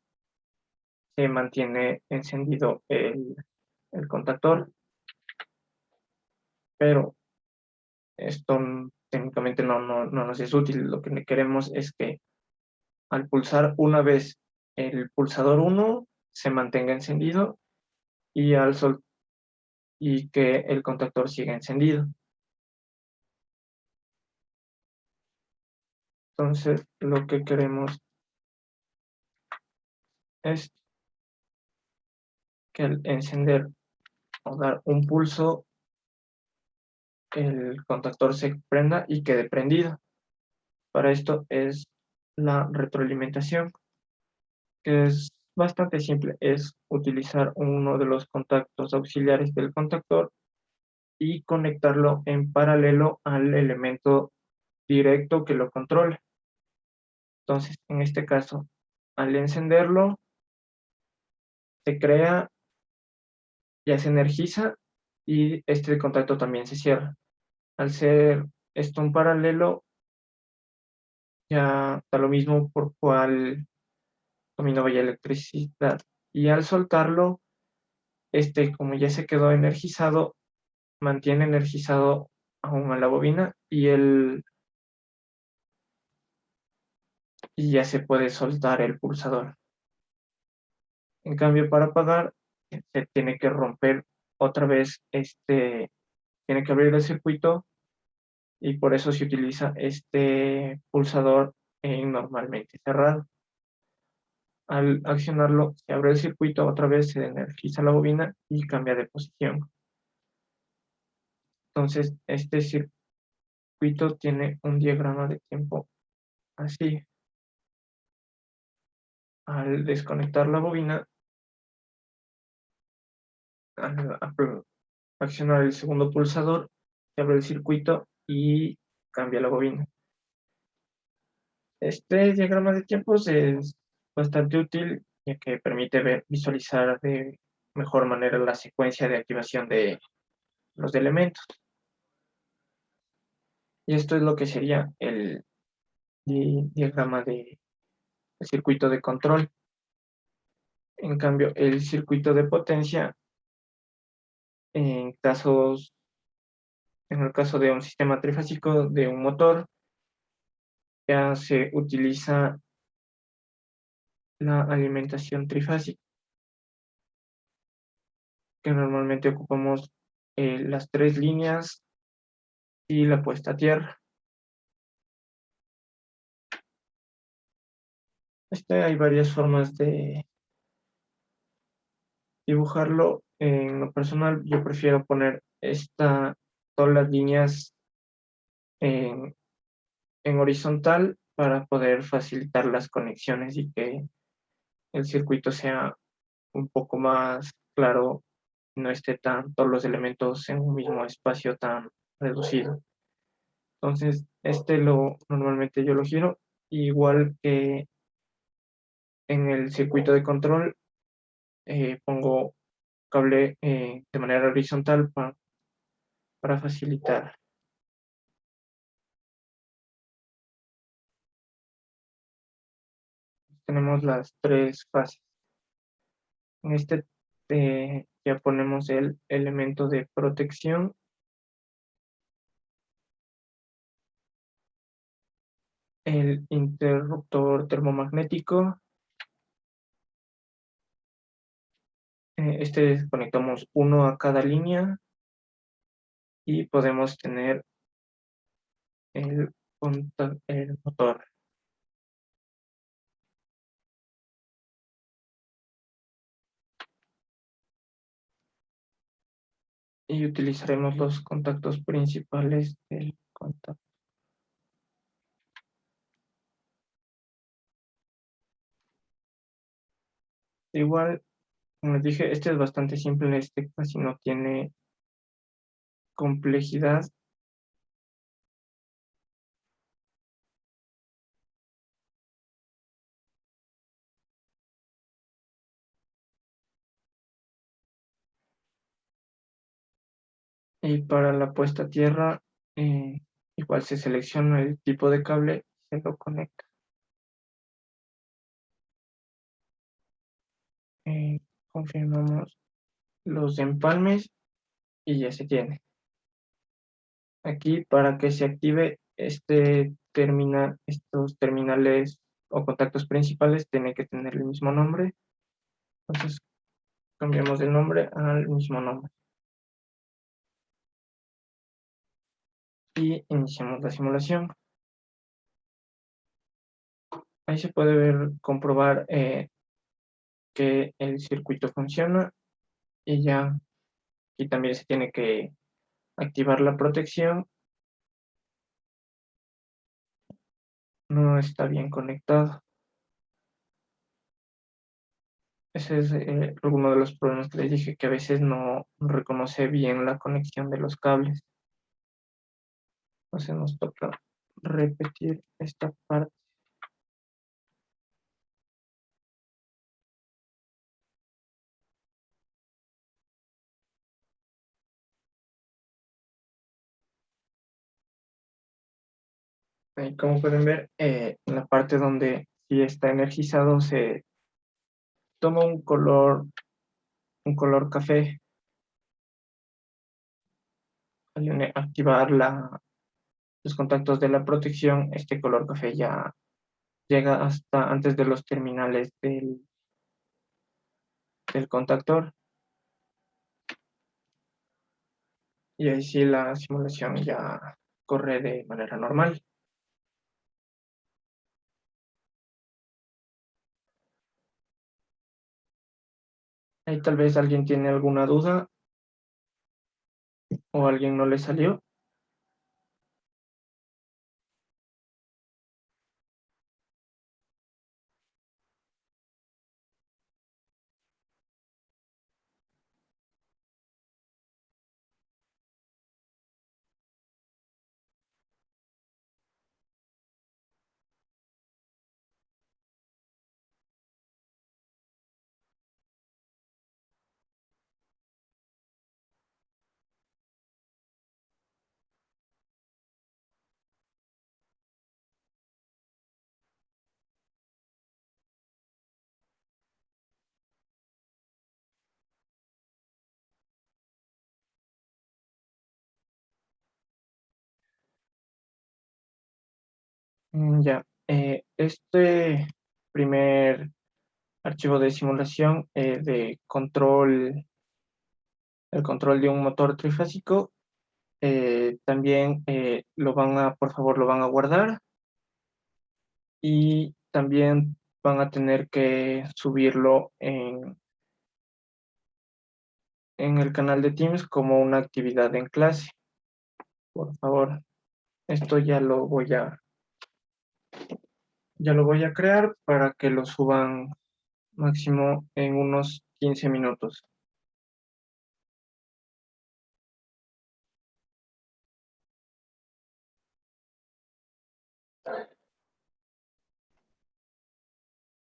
se mantiene encendido el contactor, pero esto técnicamente no nos es útil. Lo que queremos es que al pulsar una vez el pulsador 1 se mantenga encendido y y que el contactor siga encendido. Entonces, lo que queremos es que al encender o dar un pulso, el contactor se prenda y quede prendido. Para esto es la retroalimentación, que es bastante simple. Es utilizar uno de los contactos auxiliares del contactor y conectarlo en paralelo al elemento directo que lo controla. Entonces, en este caso, al encenderlo, se crea, ya se energiza y este contacto también se cierra. Al ser esto un paralelo, ya da lo mismo por cuál camino vaya electricidad. Y al soltarlo, como ya se quedó energizado, mantiene energizado aún a la bobina y ya se puede soltar el pulsador. En cambio, para apagar, se tiene que romper otra vez, tiene que abrir el circuito y por eso se utiliza este pulsador normalmente cerrado. Al accionarlo, se abre el circuito, otra vez se energiza la bobina y cambia de posición. Entonces, este circuito tiene un diagrama de tiempo así. Al desconectar la bobina, al accionar el segundo pulsador, se abre el circuito y cambia la bobina. Este diagrama de tiempos es bastante útil, ya que permite visualizar de mejor manera la secuencia de activación de los elementos. Y esto es lo que sería el diagrama del circuito de control. En cambio, el circuito de potencia, en el caso de un sistema trifásico de un motor, ya se utiliza la alimentación trifásica, que normalmente ocupamos las 3 líneas y la puesta a tierra. Hay varias formas de dibujarlo. En lo personal, yo prefiero poner todas las líneas en horizontal para poder facilitar las conexiones y que el circuito sea un poco más claro, no esté todos los elementos en un mismo espacio tan reducido. Entonces, normalmente yo lo giro, igual que en el circuito de control, pongo cable de manera horizontal para facilitar. Tenemos las tres fases. En ya ponemos el elemento de protección, el interruptor termomagnético. Conectamos uno a cada línea y podemos tener el motor. Y utilizaremos los contactos principales del contacto. Igual, como les dije, este es bastante simple, este casi no tiene complejidad. Y para la puesta a tierra, igual se selecciona el tipo de cable y se lo conecta. Confirmamos los empalmes y ya se tiene. Aquí, para que se active estos terminales o contactos principales, tiene que tener el mismo nombre. Entonces, cambiamos el nombre al mismo nombre. Y iniciamos la simulación. Ahí se puede comprobar que el circuito funciona y ya aquí también se tiene que activar la protección. No está bien conectado. Ese es uno de los problemas que les dije, que a veces no reconoce bien la conexión de los cables. Entonces nos toca repetir esta parte. Ahí, como pueden ver, en la parte donde sí está energizado se toma un color café. Al activar los contactos de la protección, este color café ya llega hasta antes de los terminales del contactor. Y ahí sí la simulación ya corre de manera normal. Ahí tal vez alguien tiene alguna duda o a alguien no le salió. Ya, este primer archivo de simulación de el control de un motor trifásico, también por favor, lo van a guardar y también van a tener que subirlo en el canal de Teams como una actividad en clase. Por favor, esto ya lo voy a Ya lo voy a crear para que lo suban máximo en unos 15 minutos.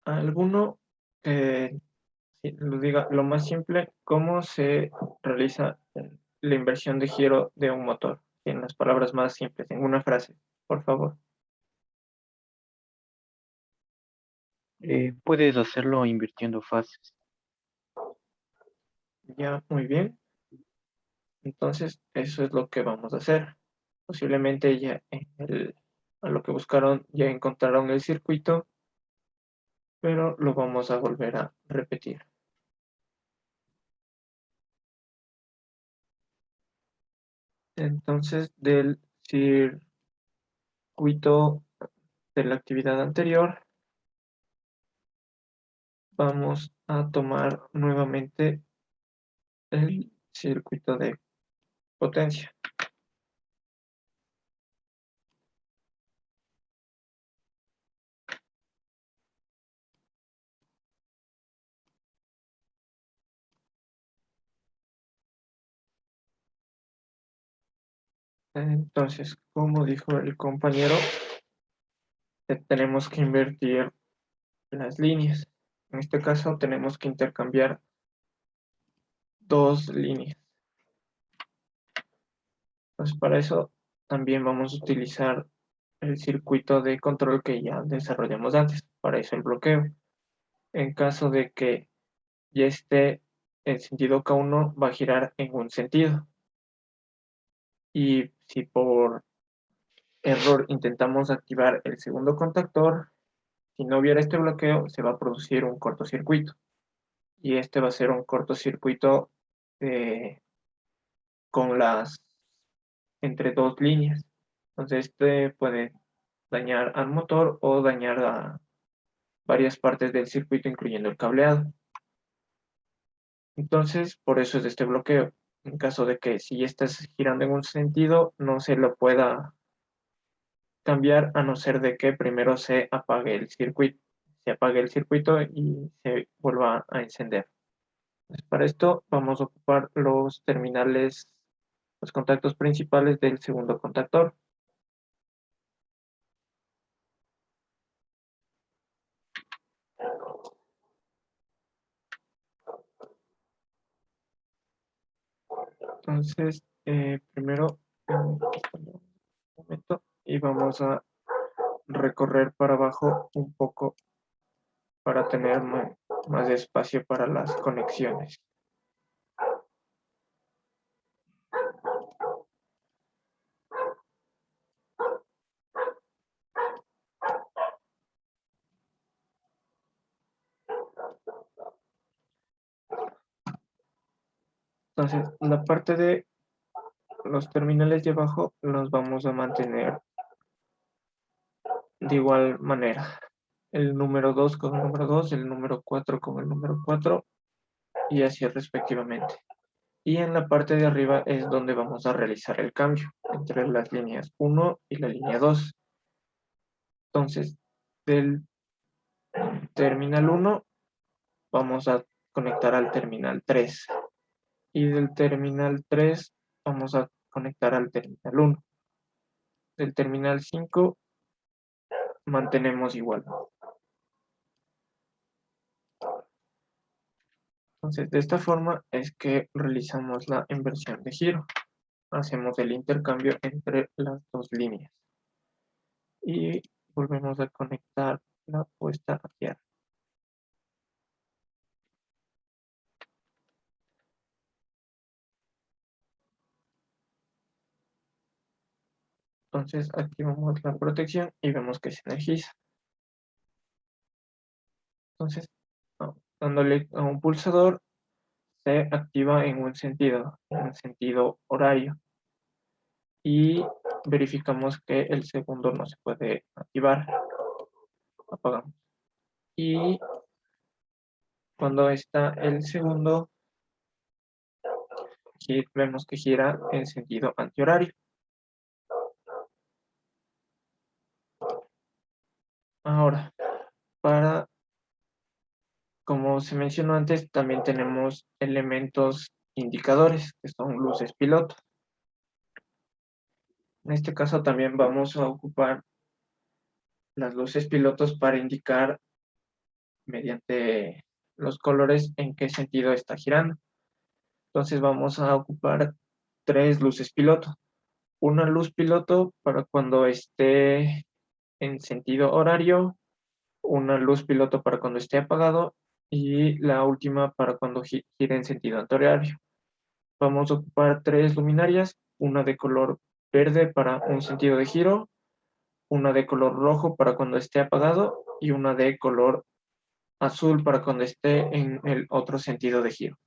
Alguno que lo diga lo más simple, cómo se realiza la inversión de giro de un motor. En las palabras más simples, en una frase, por favor. Puedes hacerlo invirtiendo fases. Ya, muy bien. Entonces, eso es lo que vamos a hacer. Posiblemente ya a lo que buscaron ya encontraron el circuito, pero lo vamos a volver a repetir. Entonces, del circuito de la actividad anterior, vamos a tomar nuevamente el circuito de potencia. Entonces, como dijo el compañero, tenemos que invertir las líneas. En este caso, tenemos que intercambiar dos líneas. Entonces, para eso también vamos a utilizar el circuito de control que ya desarrollamos antes. Para eso el bloqueo. En caso de que ya esté el sentido K1, va a girar en un sentido. Y si por error intentamos activar el segundo contactor, si no hubiera este bloqueo, se va a producir un cortocircuito. Y este va a ser un cortocircuito con las entre dos líneas. Entonces, este puede dañar al motor o dañar a varias partes del circuito, incluyendo el cableado. Entonces, por eso es este bloqueo. En caso de que si estás girando en un sentido, no se lo pueda cambiar a no ser de que primero se apague el circuito. Se apague el circuito y se vuelva a encender. Entonces, para esto vamos a ocupar los terminales, los contactos principales del segundo contactor. Entonces, primero, un momento, y vamos a recorrer para abajo un poco para tener más espacio para las conexiones. Entonces, la parte de los terminales de abajo los vamos a mantener de igual manera. El número 2 con el número 2, el número 4 con el número 4 y así respectivamente. Y en la parte de arriba es donde vamos a realizar el cambio entre las líneas 1 y la línea 2. Entonces, del terminal 1 vamos a conectar al terminal 3 y del terminal 3 vamos a conectar al terminal 1. Del terminal 5 mantenemos igual. Entonces, de esta forma es que realizamos la inversión de giro. Hacemos el intercambio entre las dos líneas. Y volvemos a conectar la puesta a tierra. Entonces, activamos la protección y vemos que se energiza. Entonces, dándole a un pulsador, se activa en un sentido horario. Y verificamos que el segundo no se puede activar. Apagamos. Y cuando está el segundo, aquí vemos que gira en sentido antihorario. Ahora, como se mencionó antes, también tenemos elementos indicadores, que son luces piloto. En este caso también vamos a ocupar las luces pilotos para indicar mediante los colores en qué sentido está girando. Entonces vamos a ocupar 3 luces piloto. Una luz piloto para cuando esté en sentido horario, una luz piloto para cuando esté apagado y la última para cuando gire en sentido antihorario. Vamos a ocupar 3 luminarias, una de color verde para un sentido de giro, una de color rojo para cuando esté apagado y una de color azul para cuando esté en el otro sentido de giro.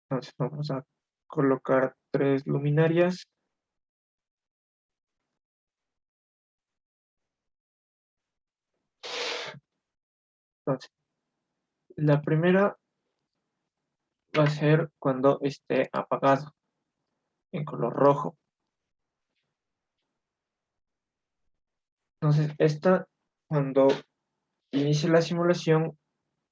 Entonces vamos a colocar 3 luminarias. Entonces, la primera va a ser cuando esté apagado, en color rojo. Entonces, esta, cuando inicie la simulación,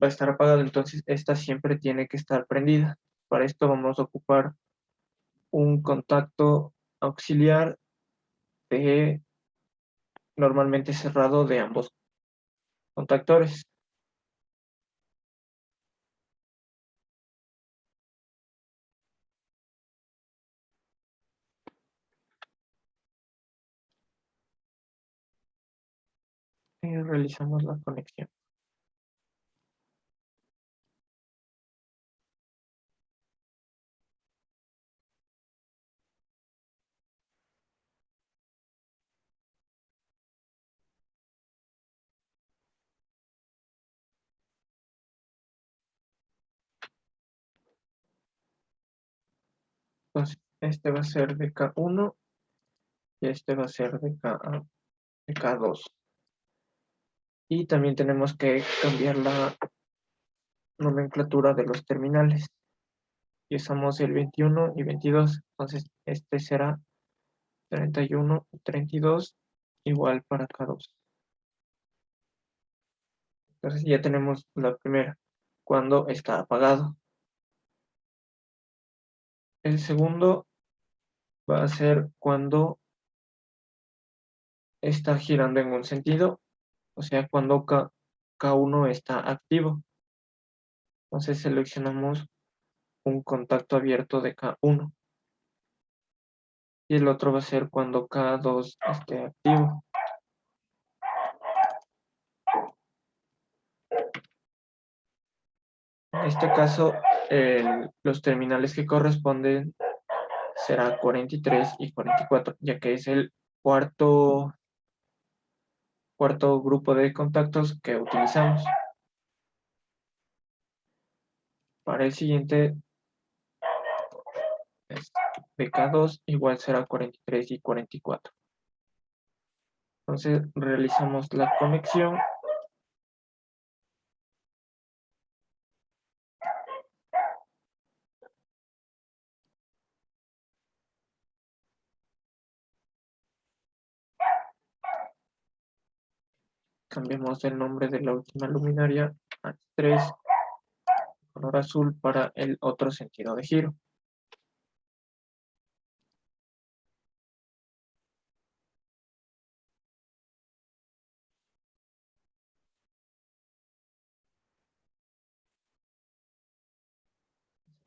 va a estar apagada, entonces esta siempre tiene que estar prendida. Para esto vamos a ocupar un contacto auxiliar de normalmente cerrado de ambos contactores. Y realizamos la conexión. Entonces, este va a ser de K1 y este va a ser de K2. Y también tenemos que cambiar la nomenclatura de los terminales. Y usamos el 21 y 22. Entonces, este será 31 y 32 igual para K2. Entonces ya tenemos la primera, cuando está apagado. El segundo va a ser cuando está girando en un sentido, o sea, cuando K1 está activo. Entonces seleccionamos un contacto abierto de K1. Y el otro va a ser cuando K2 esté activo. En este caso, los terminales que corresponden será 43 y 44, ya que es el cuarto grupo de contactos que utilizamos. Para el siguiente, BK2 igual será 43 y 44. Entonces realizamos la conexión. Cambiamos el nombre de la última luminaria a 3, color azul para el otro sentido de giro.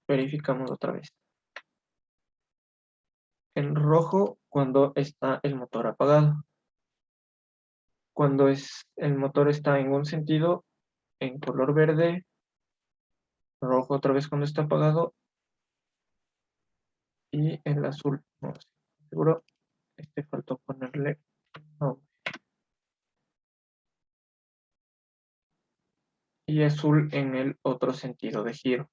Verificamos otra vez. En rojo cuando está el motor apagado. Cuando el motor está en un sentido, en color verde, rojo otra vez cuando está apagado, y el azul, no sé, seguro, faltó ponerle nombre. Y azul en el otro sentido de giro.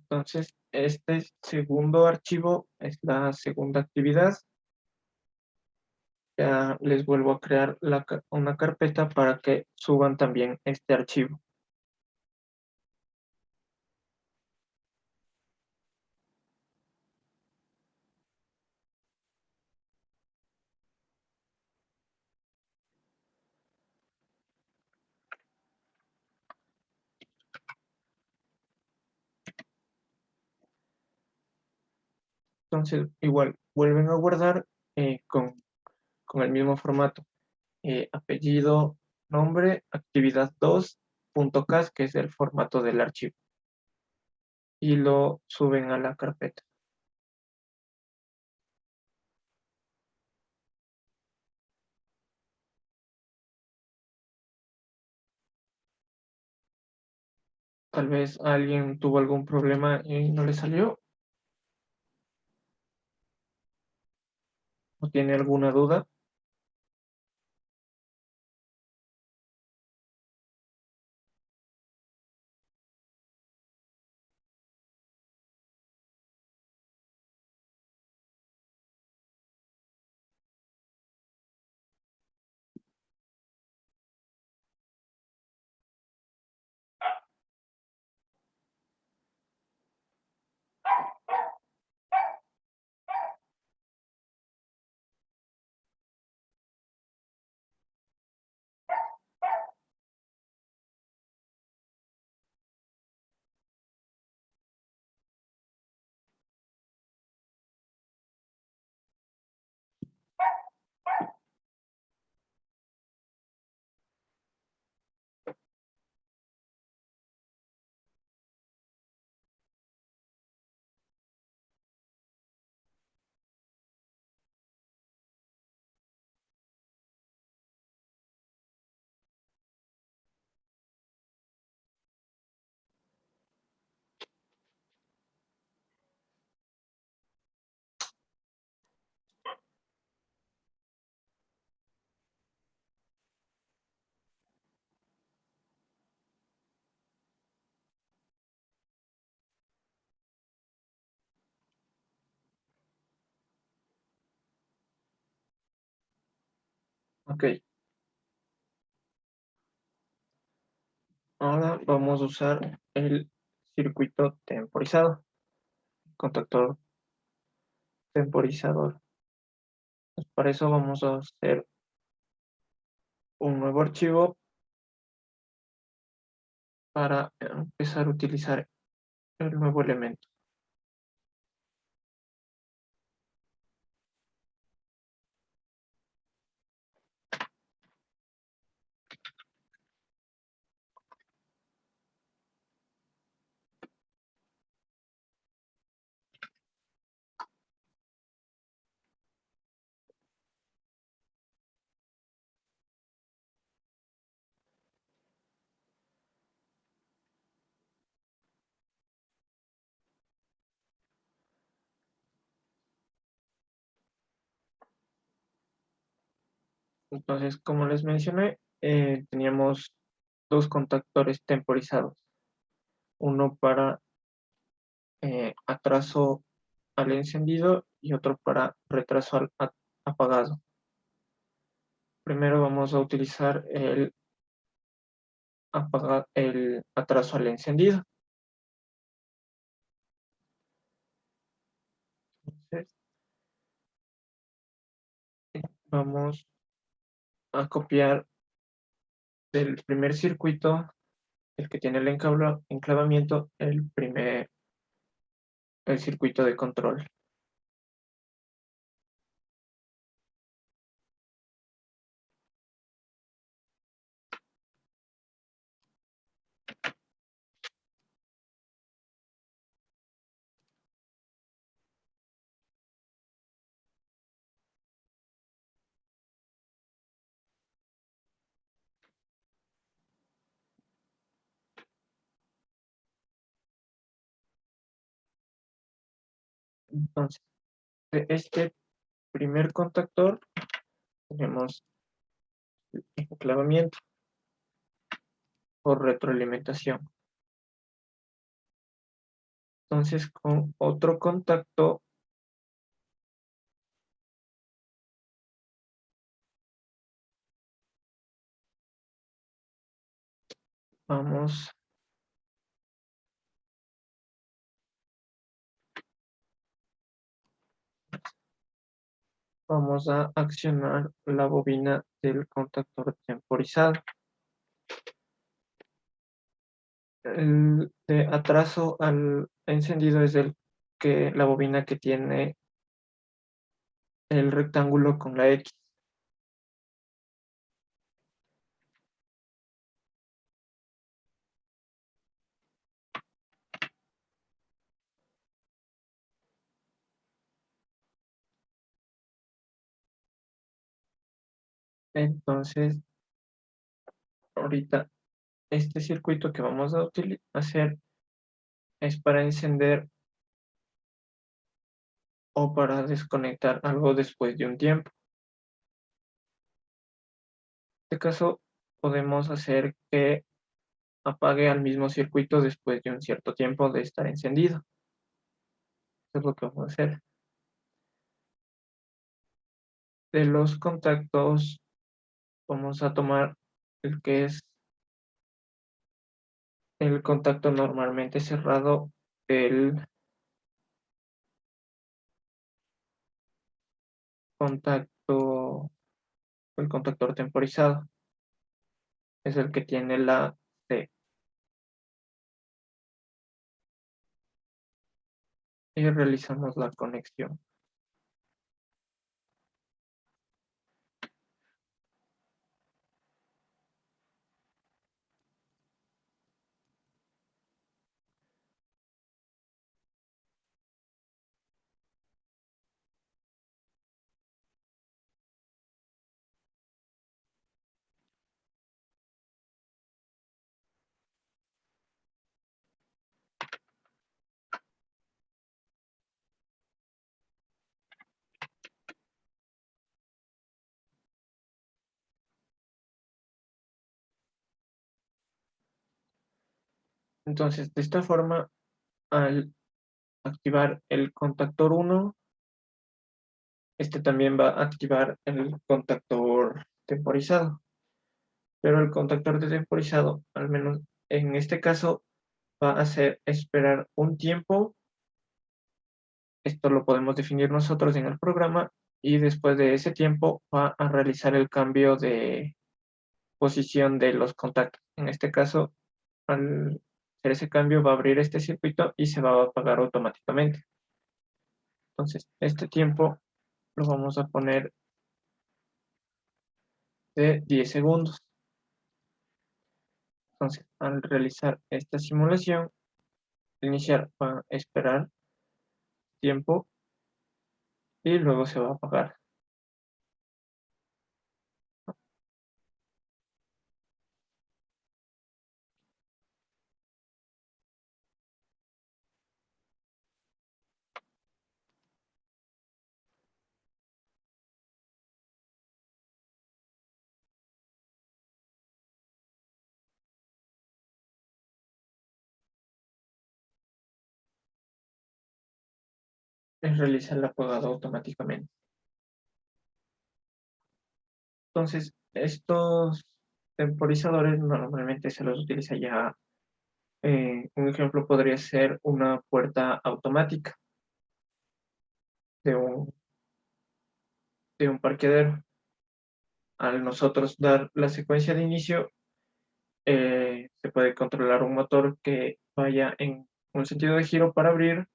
Entonces, este segundo archivo es la segunda actividad. Ya les vuelvo a crear una carpeta para que suban también este archivo. Entonces, igual, vuelven a guardar con el mismo formato. Apellido, nombre, actividad 2.cas, que es el formato del archivo. Y lo suben a la carpeta. Tal vez alguien tuvo algún problema y no le salió, o tiene alguna duda. Ok, ahora vamos a usar el circuito temporizado, contactor temporizador. Pues para eso vamos a hacer un nuevo archivo para empezar a utilizar el nuevo elemento. Entonces, como les mencioné, teníamos dos contactores temporizados, uno para atraso al encendido y otro para retraso al apagado. Primero vamos a utilizar el atraso al encendido. Entonces, vamos a copiar del primer circuito, el que tiene el enclavamiento, el circuito de control. Entonces, de este primer contactor tenemos el enclavamiento por retroalimentación. Entonces, con otro contacto vamos a accionar la bobina del contactor temporizado. El de atraso al encendido es la bobina que tiene el rectángulo con la X. Entonces, ahorita este circuito que vamos a hacer es para encender o para desconectar algo después de un tiempo. En este caso, podemos hacer que apague al mismo circuito después de un cierto tiempo de estar encendido. Eso es lo que vamos a hacer. De los contactos, vamos a tomar el que es el contacto normalmente cerrado, el contacto, el contactor temporizado. Es el que tiene la C. Y realizamos la conexión. Entonces, de esta forma, al activar el contactor 1, este también va a activar el contactor temporizado. Pero el contactor de temporizado, al menos en este caso, va a hacer esperar un tiempo. Esto lo podemos definir nosotros en el programa y después de ese tiempo va a realizar el cambio de posición de los contactos. En este caso, al hacer ese cambio va a abrir este circuito y se va a apagar automáticamente. Entonces, este tiempo lo vamos a poner de 10 segundos. Entonces, al realizar esta simulación, iniciar va a esperar tiempo y luego se va a apagar. Es realizar el apagado automáticamente. Entonces, estos temporizadores normalmente se los utiliza ya. Un ejemplo podría ser una puerta automática de un parqueadero. Al nosotros dar la secuencia de inicio, se puede controlar un motor que vaya en un sentido de giro para abrir,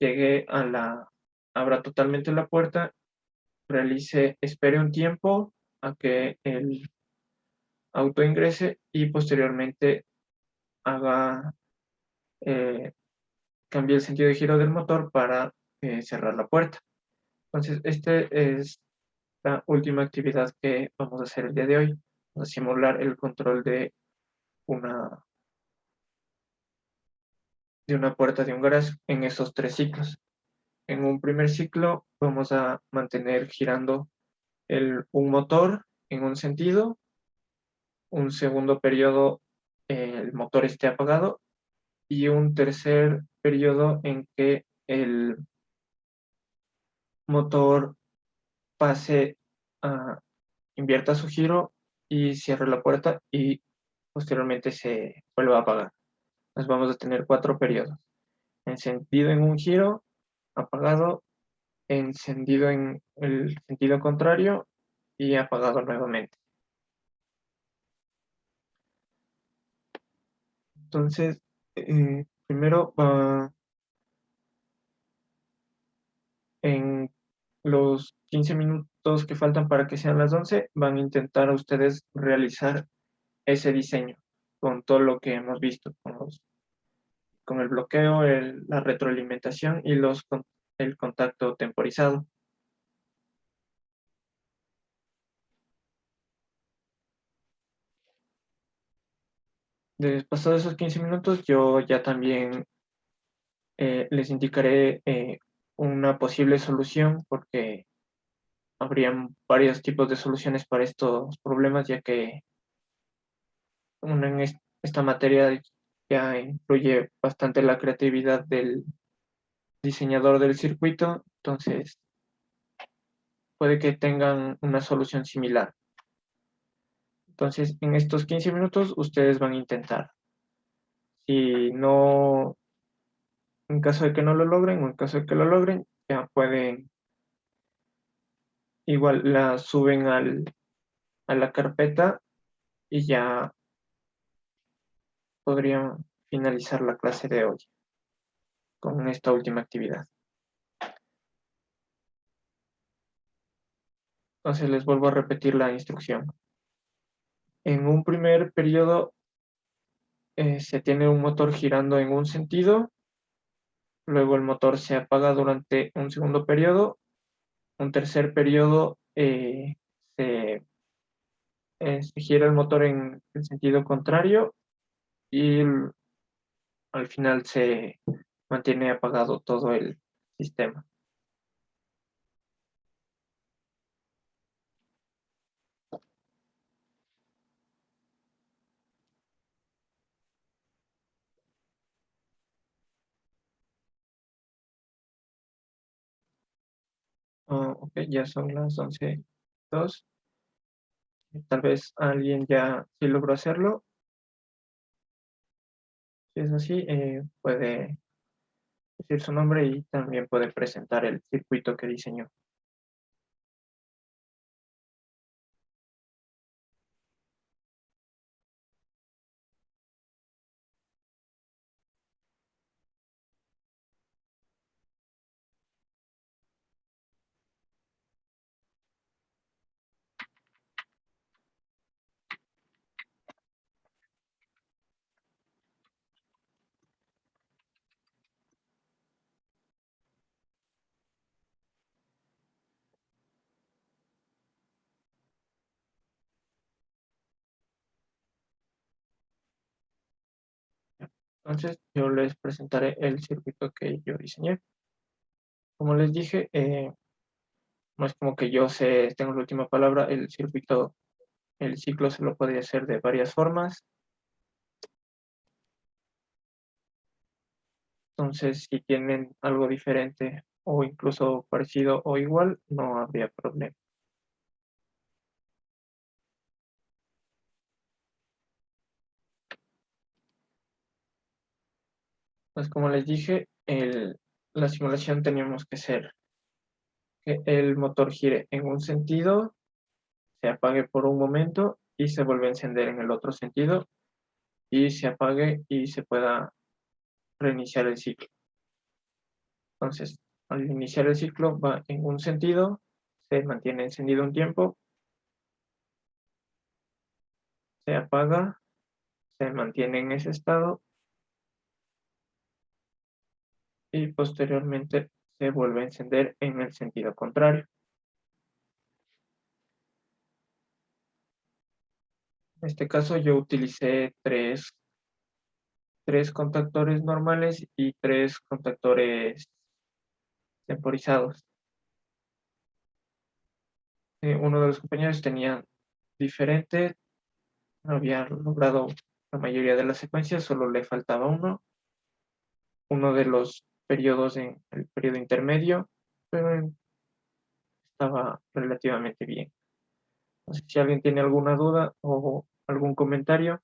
llegue abra totalmente la puerta, espere un tiempo a que el auto ingrese y posteriormente haga, cambie el sentido de giro del motor para cerrar la puerta. Entonces, esta es la última actividad que vamos a hacer el día de hoy. Vamos a simular el control de una puerta de un garage en esos 3 ciclos. En un primer ciclo vamos a mantener girando un motor en un sentido, un segundo periodo el motor esté apagado y un tercer periodo en que el motor pase invierta su giro y cierre la puerta y posteriormente se vuelva a apagar. Nos vamos a tener 4 periodos. Encendido en un giro, apagado, encendido en el sentido contrario y apagado nuevamente. Entonces, primero en los 15 minutos que faltan para que sean las 11, van a intentar ustedes realizar ese diseño con todo lo que hemos visto, con el bloqueo, la retroalimentación y el contacto temporizado. Pasados esos 15 minutos, yo ya también les indicaré una posible solución, porque habrían varios tipos de soluciones para estos problemas, ya que esta materia ya incluye bastante la creatividad del diseñador del circuito, entonces puede que tengan una solución similar. Entonces, en estos 15 minutos, ustedes van a intentar. Si no, en caso de que no lo logren, o en caso de que lo logren, ya pueden, igual la suben a la carpeta y ya podrían finalizar la clase de hoy con esta última actividad. Entonces, les vuelvo a repetir la instrucción. En un primer periodo, se tiene un motor girando en un sentido, luego el motor se apaga durante un segundo periodo, un tercer periodo se gira el motor en el sentido contrario y al final se mantiene apagado todo el sistema. Ok, ya son las 11:02. Tal vez alguien ya sí logró hacerlo. Si es así, puede decir su nombre y también puede presentar el circuito que diseñó. Entonces, yo les presentaré el circuito que yo diseñé. Como les dije, no es como que yo tengo la última palabra. El circuito, el ciclo se lo podría hacer de varias formas. Entonces, si tienen algo diferente o incluso parecido o igual, no habría problema. Pues como les dije, la simulación teníamos que ser que el motor gire en un sentido, se apague por un momento y se vuelve a encender en el otro sentido y se apague y se pueda reiniciar el ciclo. Entonces, al iniciar el ciclo va en un sentido, se mantiene encendido un tiempo, se apaga, se mantiene en ese estado y posteriormente se vuelve a encender en el sentido contrario. En este caso yo utilicé tres contactores normales y 3 contactores temporizados. Uno de los compañeros tenía no había logrado la mayoría de las secuencias, solo le faltaba uno. uno de los periodos en el periodo intermedio, pero estaba relativamente bien. No sé si alguien tiene alguna duda o algún comentario.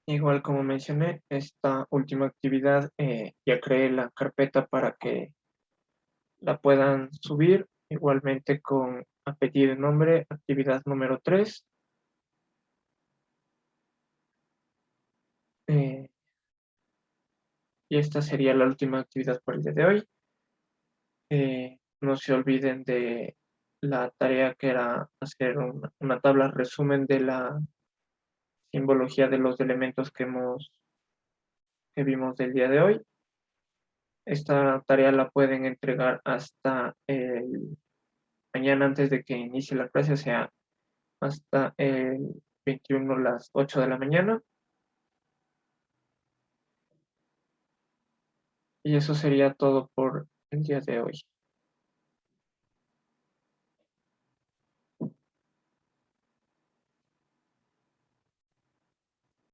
Igual como mencioné, esta última actividad ya creé la carpeta para que la puedan subir, igualmente con apellido y nombre, actividad número 3. Y esta sería la última actividad por el día de hoy. No se olviden de la tarea que era hacer una tabla resumen de la simbología de los elementos que vimos del día de hoy. Esta tarea la pueden entregar hasta el mañana antes de que inicie la clase, o sea, hasta el 21 a las 8 de la mañana. Y eso sería todo por el día de hoy.